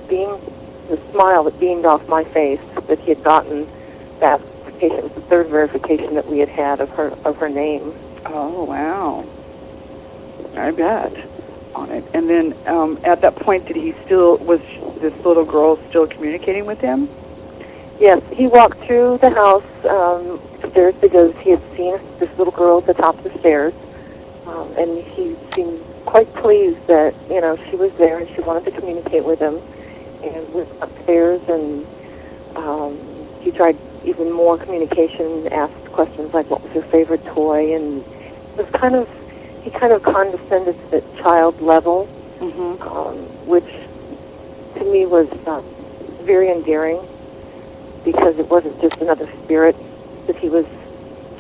smile that beamed off my face that he had gotten that verification. It was the third verification that we had had of her name. Oh, wow. I bet on it. And then at that point, was this little girl still communicating with him? Yes, he walked through the house stairs because he had seen this little girl at the top of the stairs, and he seemed quite pleased that she was there and she wanted to communicate with him. And went upstairs, and he tried even more communication, asked questions like what was her favorite toy, and it was he kind of condescended to the child level, which to me was very endearing, because it wasn't just another spirit that he was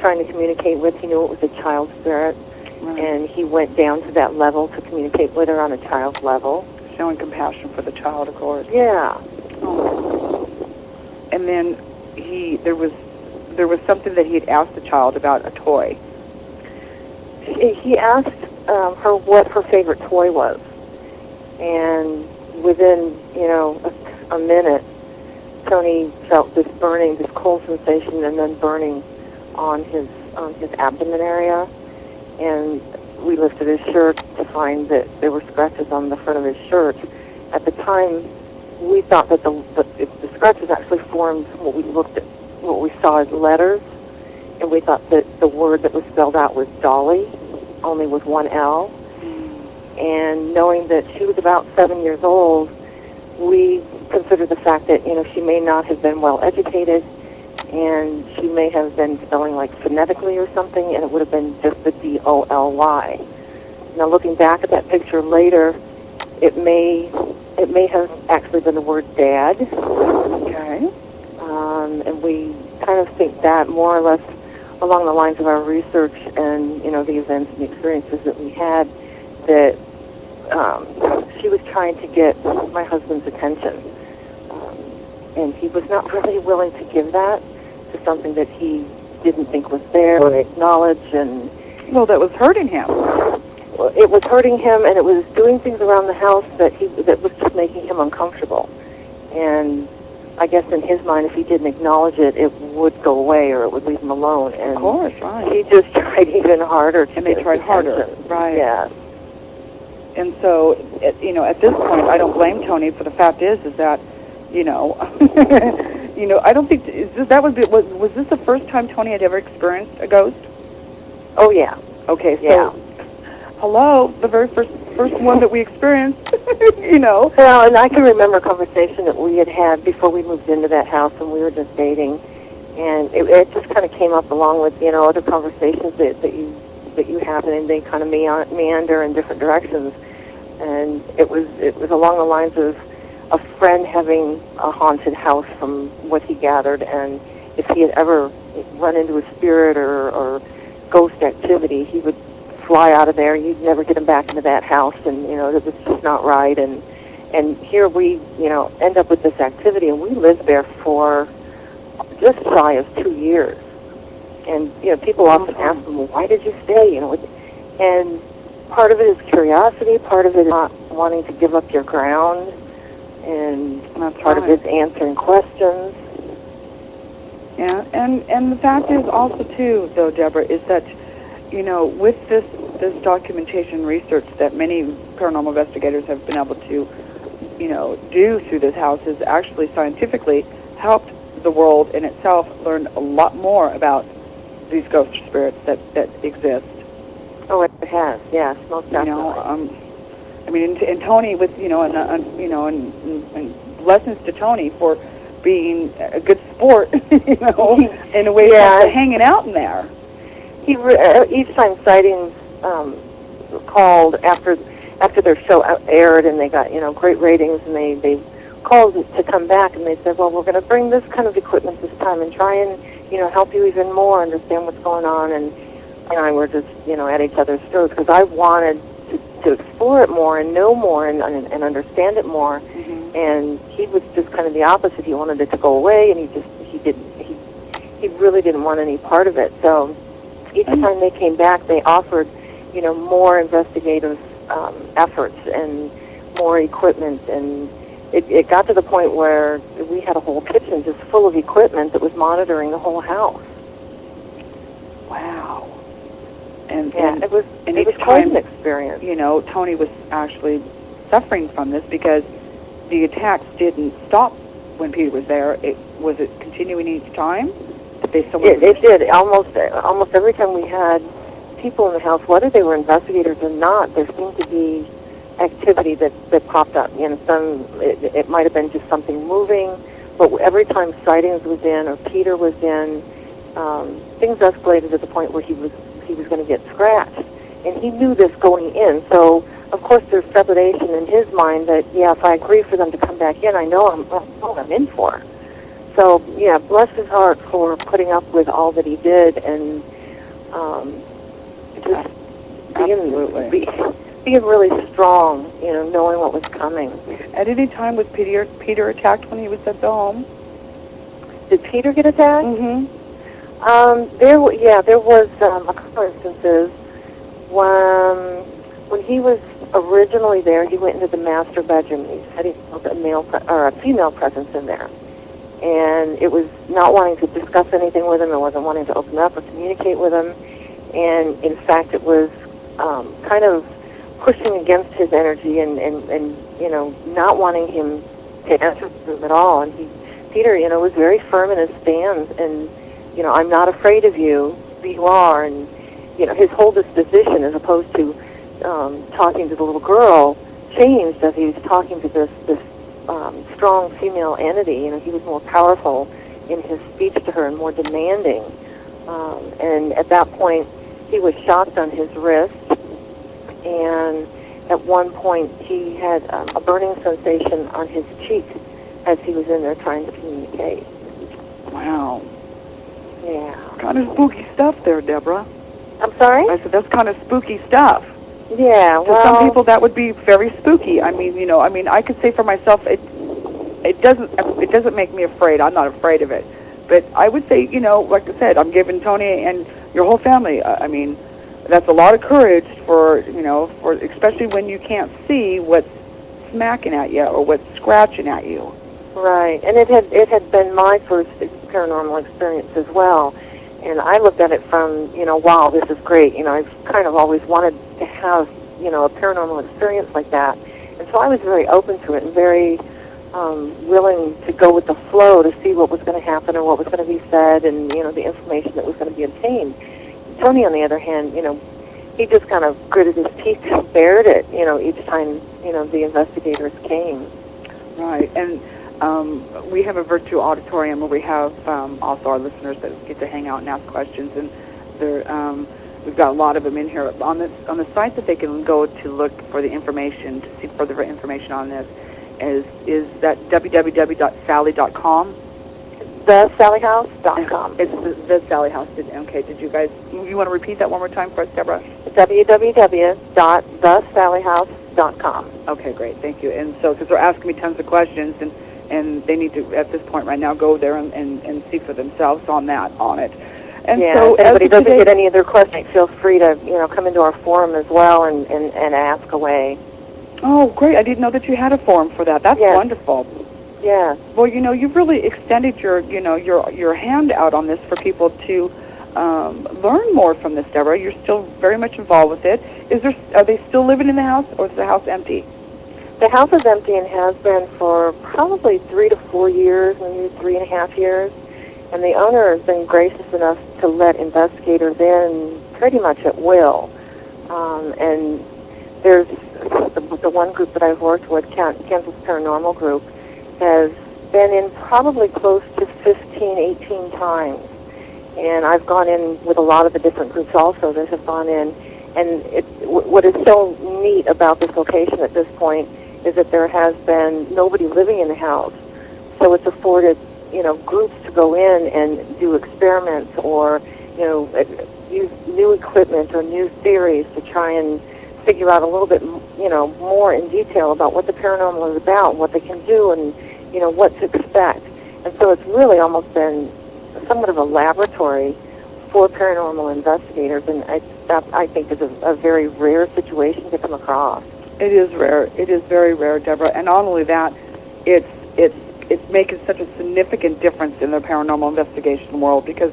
trying to communicate with. He knew it was a child spirit, and he went down to that level to communicate with her on a child's level. Showing compassion for the child, of course. Yeah. And then there was something that he had asked the child about, a toy. He asked her what her favorite toy was, and within a minute, Tony felt this burning, this cold sensation, and then burning on his abdomen area, and we lifted his shirt to find that there were scratches on the front of his shirt. At the time, we thought that the scratches actually formed what we saw as letters, and we thought that the word that was spelled out was Dolly, only with one L. And knowing that she was about 7 years old, we considered the fact that she may not have been well educated, and she may have been spelling like phonetically or something, and it would have been just the D-O-L-Y. Now, looking back at that picture later, it may have actually been the word Dad. Okay. And we kind of think that more or less along the lines of our research and the events and the experiences that we had, that she was trying to get my husband's attention, and he was not really willing to give that to something that he didn't think was there or acknowledge. And that was hurting him. Well, it was hurting him, and it was doing things around the house that was just making him uncomfortable. And I guess in his mind, if he didn't acknowledge it, it would go away, or it would leave him alone. And of course, right. He just tried even harder to and they get tried attention. harder, right? Yes. And so, at this point, I don't blame Tony. For the fact is that, I don't think was this the first time Tony had ever experienced a ghost? Oh yeah. Okay, so yeah. Hello, the very first one that we experienced. Well, and I can remember a conversation that we had before we moved into that house when we were just dating, and it just kind of came up along with other conversations that you have, and they kind of meander in different directions. And it was along the lines of a friend having a haunted house from what he gathered, and if he had ever run into a spirit or ghost activity, he would fly out of there. You'd never get him back into that house, and it was just not right. And here we end up with this activity, and we lived there for just shy of 2 years. And people often ask them, well, why did you stay? And part of it is curiosity, part of it is not wanting to give up your ground, and part of it is answering questions. Yeah, and the fact is also too, though, Deborah, is that with this documentation research that many paranormal investigators have been able to do through this house has actually scientifically helped the world in itself learn a lot more about these ghost spirits that exist. Oh, it has, yes, most definitely. And Tony, with and blessings to Tony for being a good sport, in a way, of hanging out in there. Each time Sightings called after their show aired, and they got great ratings, and they called to come back, and they said, well, we're going to bring this kind of equipment this time and try and help you even more understand what's going on. And I were just at each other's throats, because I wanted to explore it more and know more and understand it more. Mm-hmm. And he was just kind of the opposite. He wanted it to go away, and he really didn't want any part of it. So each time they came back, they offered more investigative efforts and more equipment, and it got to the point where we had a whole kitchen just full of equipment that was monitoring the whole house. Wow. And it was quite time, an experience. Tony was actually suffering from this because the attacks didn't stop when Peter was there. Was it continuing each time? It did. Almost every time we had people in the house, whether they were investigators or not, there seemed to be activity that popped up. It might have been just something moving, but every time Sightings was in or Peter was in, things escalated to the point where he was going to get scratched, and he knew this going in. So of course, there's trepidation in his mind that, yeah, if I agree for them to come back in, I know what I'm in for. So, yeah, bless his heart for putting up with all that he did and just being really strong, you know, knowing what was coming. At any time was Peter attacked when he was at the home? Did Peter get attacked? Mm-hmm. There was a couple instances when he was originally there. He went into the master bedroom. He said he felt a female presence in there, and it was not wanting to discuss anything with him. It wasn't wanting to open up or communicate with him, and in fact, it was kind of pushing against his energy and you know, not wanting him to enter the room at all. And Peter, you know, was very firm in his stance, and you know, I'm not afraid of you. Be you are, and you know, his whole disposition, as opposed to talking to the little girl, changed as he was talking to this strong female entity. You know, he was more powerful in his speech to her and more demanding. And at that point, he was shocked on his wrist, and at one point he had a burning sensation on his cheek as he was in there trying to communicate. Wow. Yeah. Kind of spooky stuff there, Deborah. I'm sorry? I said, that's kind of spooky stuff. Yeah, To some people, that would be very spooky. I mean, you know, I could say for myself, it doesn't make me afraid. I'm not afraid of it. But I would say, you know, like I said, I'm giving Tony and your whole family, I mean, that's a lot of courage for, you know, for especially when you can't see what's smacking at you or what's scratching at you. Right, and it had been my first paranormal experience as well, and I looked at it from, you know, wow, this is great. You know, I've kind of always wanted to have, you know, a paranormal experience like that, and so I was very open to it and very willing to go with the flow to see what was going to happen and what was going to be said and, you know, the information that was going to be obtained. Tony, on the other hand, you know, he just kind of gritted his teeth and bared it, you know, each time, you know, the investigators came. Right, and we have a virtual auditorium where we have also our listeners that get to hang out and ask questions, and we've got a lot of them in here. On the site that they can go to look for the information, to see further information on this, is that www.sally.com? TheSallyHouse.com. It's the Sally House. Okay, did you guys, you want to repeat that one more time for us, Deborah? www.thesallyhouse.com. Okay, great, thank you. And so, because they're asking me tons of questions, and they need to, at this point right now, go there and see for themselves on it. And yeah, so, if anybody doesn't get any of their questions, feel free to, you know, come into our forum as well and ask away. Oh, great. I didn't know that you had a forum for that. That's wonderful. Yeah. Well, you know, you've really extended your hand out on this for people to learn more from this, Deborah. You're still very much involved with it. Are they still living in the house, or is the house empty? The house is empty and has been for probably 3 to 4 years, maybe 3.5 years. And the owner has been gracious enough to let investigators in pretty much at will. And there's the one group that I've worked with, Kansas Paranormal Group, has been in probably close to 15, 18 times. And I've gone in with a lot of the different groups also that have gone in. And what is so neat about this location at this point is that there has been nobody living in the house. So it's afforded, you know, groups to go in and do experiments or, you know, use new equipment or new theories to try and figure out a little bit, you know, more in detail about what the paranormal is about, what they can do, and, you know, what to expect. And so it's really almost been somewhat of a laboratory for paranormal investigators, and that I think is a very rare situation to come across. It is rare. It is very rare, Deborah. And not only that, it's making such a significant difference in the paranormal investigation world because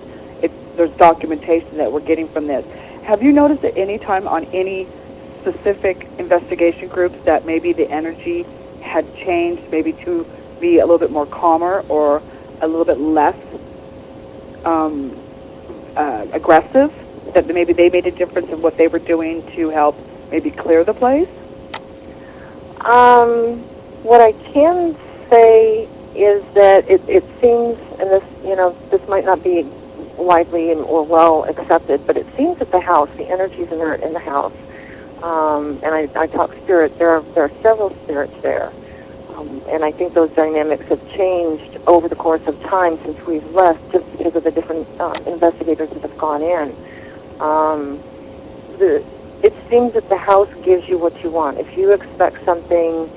there's documentation that we're getting from this. Have you noticed at any time on any specific investigation groups that maybe the energy had changed, maybe to be a little bit more calmer or a little bit less aggressive, that maybe they made a difference in what they were doing to help maybe clear the place? What I can say is that it seems, and this, you know, this might not be widely or well accepted, but it seems that the house, the energies in the house, and I talk spirit. There are several spirits there, and I think those dynamics have changed over the course of time since we've left, just because of the different investigators that have gone in. It seems that the house gives you what you want. If you expect something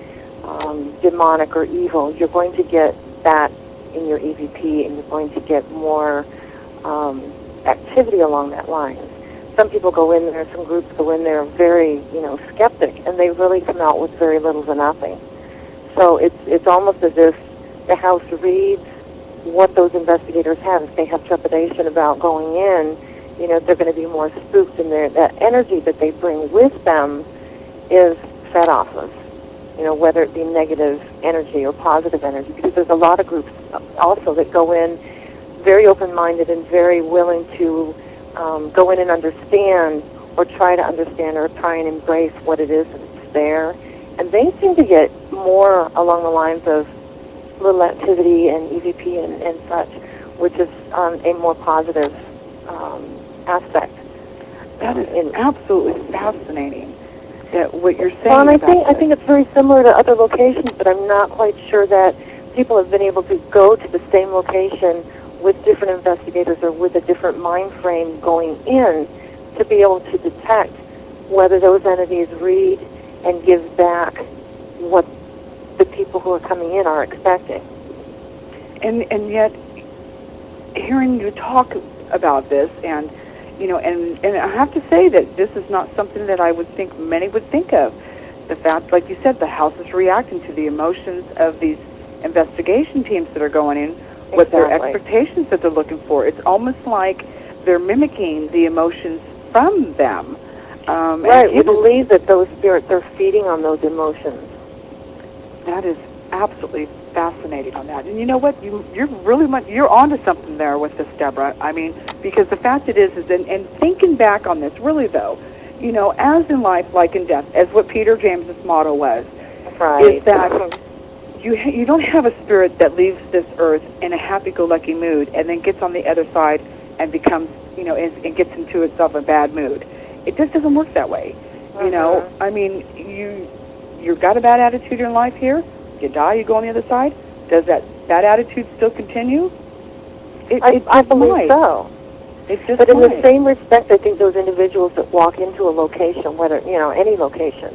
demonic or evil, you're going to get that in your EVP, and you're going to get more activity along that line. Some people go in there, some groups go in there very, skeptic, and they really come out with very little to nothing. So it's almost as if the house reads what those investigators have. If they have trepidation about going in, they're going to be more spooked, and that energy that they bring with them is fed off of, whether it be negative energy or positive energy, because there's a lot of groups also that go in very open-minded and very willing to go in and understand, or try to understand, or try and embrace what it is that's there. And they seem to get more along the lines of little activity and EVP and such, which is a more positive aspect. That is absolutely fascinating. That what you're saying. Well, and I think it's very similar to other locations, but I'm not quite sure that people have been able to go to the same location with different investigators or with a different mind frame going in to be able to detect whether those entities read and give back what the people who are coming in are expecting. And yet, hearing you talk about this, and and I have to say that this is not something that I would think many would think of. The fact, like you said, the house is reacting to the emotions of these investigation teams that are going in, what their expectations that they're looking for. It's almost like they're mimicking the emotions from them. Right, we believe that those spirits are feeding on those emotions. That is absolutely fascinating on that. And you know what? You're onto something there with this, Deborah. I mean, because the fact is and thinking back on this, really though, as in life, like in death, as what Peter James's motto was, is that you don't have a spirit that leaves this earth in a happy-go-lucky mood and then gets on the other side and becomes, and gets into itself a bad mood. It just doesn't work that way. I mean, you've got a bad attitude in life here. You die, you go on the other side. Does that bad attitude still continue? I believe so. But in the same respect, I think those individuals that walk into a location, whether, any location,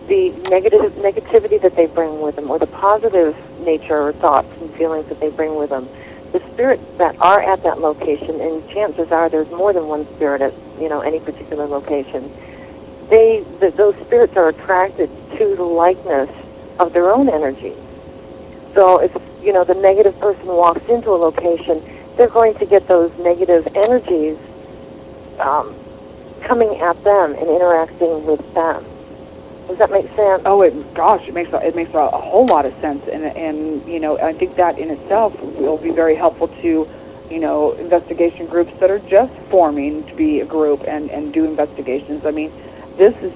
the negativity that they bring with them, or the positive nature or thoughts and feelings that they bring with them, the spirits that are at that location, and chances are there's more than one spirit at, any particular location, those spirits are attracted to the likeness of their own energy. So if, the negative person walks into a location, they're going to get those negative energies coming at them and interacting with them. Does that make sense? Oh, it makes a whole lot of sense, and I think that in itself will be very helpful to investigation groups that are just forming to be a group and do investigations. I mean, this is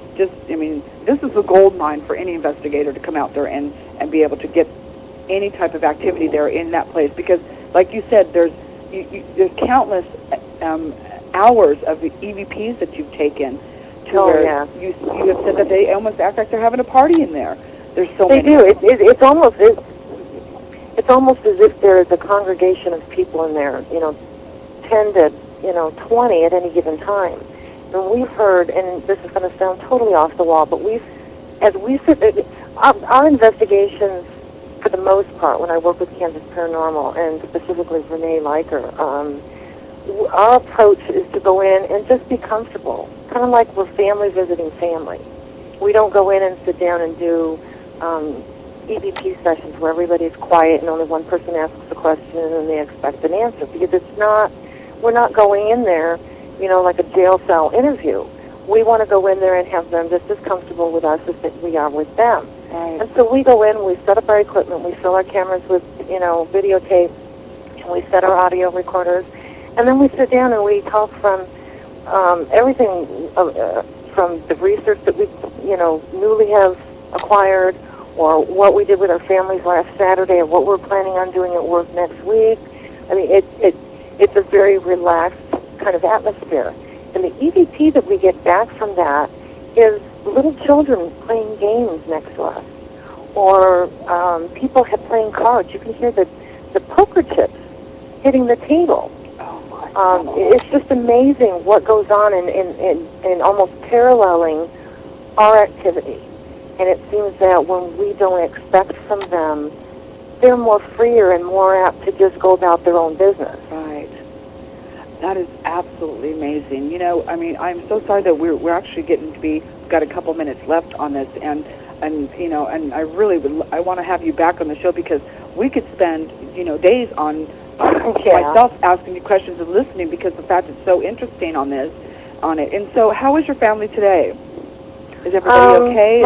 the gold mine for any investigator to come out there and be able to get any type of activity there in that place, because, like you said, there's countless hours of the EVPs that you've taken. You have said that they almost act like they're having a party in there. There's so many. They do. It's almost as if there is a congregation of people in there. 10 to 20 at any given time. And we've heard, and this is going to sound totally off the wall, but our investigations, for the most part, when I work with Kansas Paranormal and specifically Renee Leiker, our approach is to go in and just be comfortable, kind of like we're family visiting family. We don't go in and sit down and do EVP sessions where everybody's quiet and only one person asks a question and they expect an answer, because we're not going in there, like a jail cell interview. We want to go in there and have them just as comfortable with us as we are with them. Right. And so we go in, we set up our equipment, we fill our cameras with, videotape, and we set our audio recorders, and then we sit down and we talk from everything from the research that we, newly have acquired, or what we did with our families last Saturday, or what we're planning on doing at work next week. I mean, it's a very relaxed kind of atmosphere. And the EVP that we get back from that is little children playing games next to us, or people playing cards. You can hear the poker chips hitting the table. It's just amazing what goes on in almost paralleling our activity. And it seems that when we don't expect from them, they're more freer and more apt to just go about their own business. Right. That is absolutely amazing. You know, I mean, I'm so sorry that we're actually getting to be got a couple minutes left on this, and you know, and I really I want to have you back on the show because we could spend days on myself asking you questions and listening because the fact it's so interesting on it. And so, how is your family today? Is everybody okay?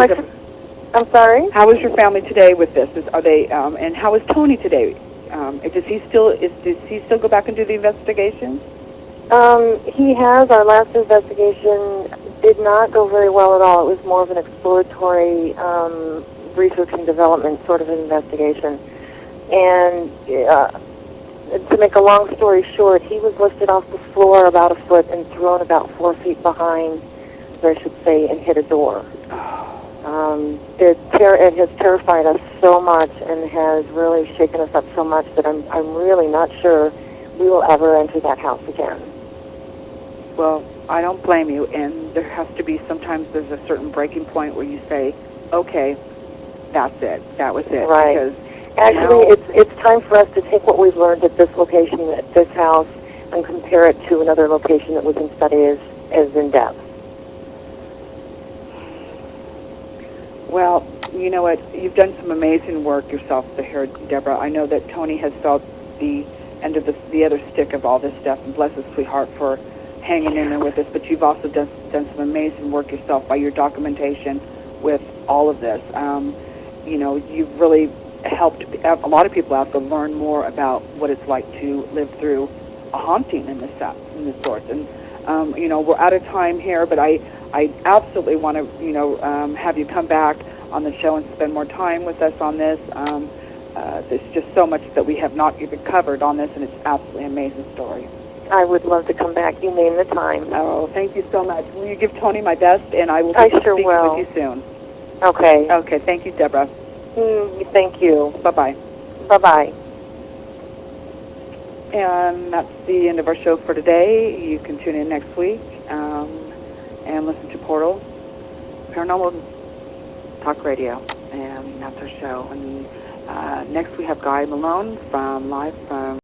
I'm sorry? How is your family today with this? Are they? And how is Tony today? Does he still go back and do the investigation? He has. Our last investigation did not go very well at all. It was more of an exploratory research and development sort of investigation. And to make a long story short, he was lifted off the floor about a foot and thrown about 4 feet behind, or I should say, and hit a door. It has terrified us so much and has really shaken us up so much that I'm really not sure we will ever enter that house again. Well, I don't blame you, and there has to be, sometimes there's a certain breaking point where you say, okay, that's it, that was it. Right. Because actually, it's time for us to take what we've learned at this location, at this house, and compare it to another location that we can study as in depth. Well, you know what? You've done some amazing work yourself here, Deborah. I know that Tony has felt the end of the other stick of all this stuff, and bless his sweetheart for hanging in there with us. But you've also done some amazing work yourself by your documentation with all of this. You've really helped a lot of people out to learn more about what it's like to live through a haunting in this sort. And we're out of time here, but I absolutely want to have you come back on the show and spend more time with us on this. There's just so much that we have not even covered on this, and it's absolutely an amazing story. I would love to come back. You name the time. Oh, thank you so much. Will you give Tony my best, and I will be speaking with you soon. Okay. Okay, thank you, Deborah. Thank you. Bye-bye. Bye-bye. And that's the end of our show for today. You can tune in next week and listen to Portal Paranormal Talk Radio, and that's our show. And next we have Guy Malone live from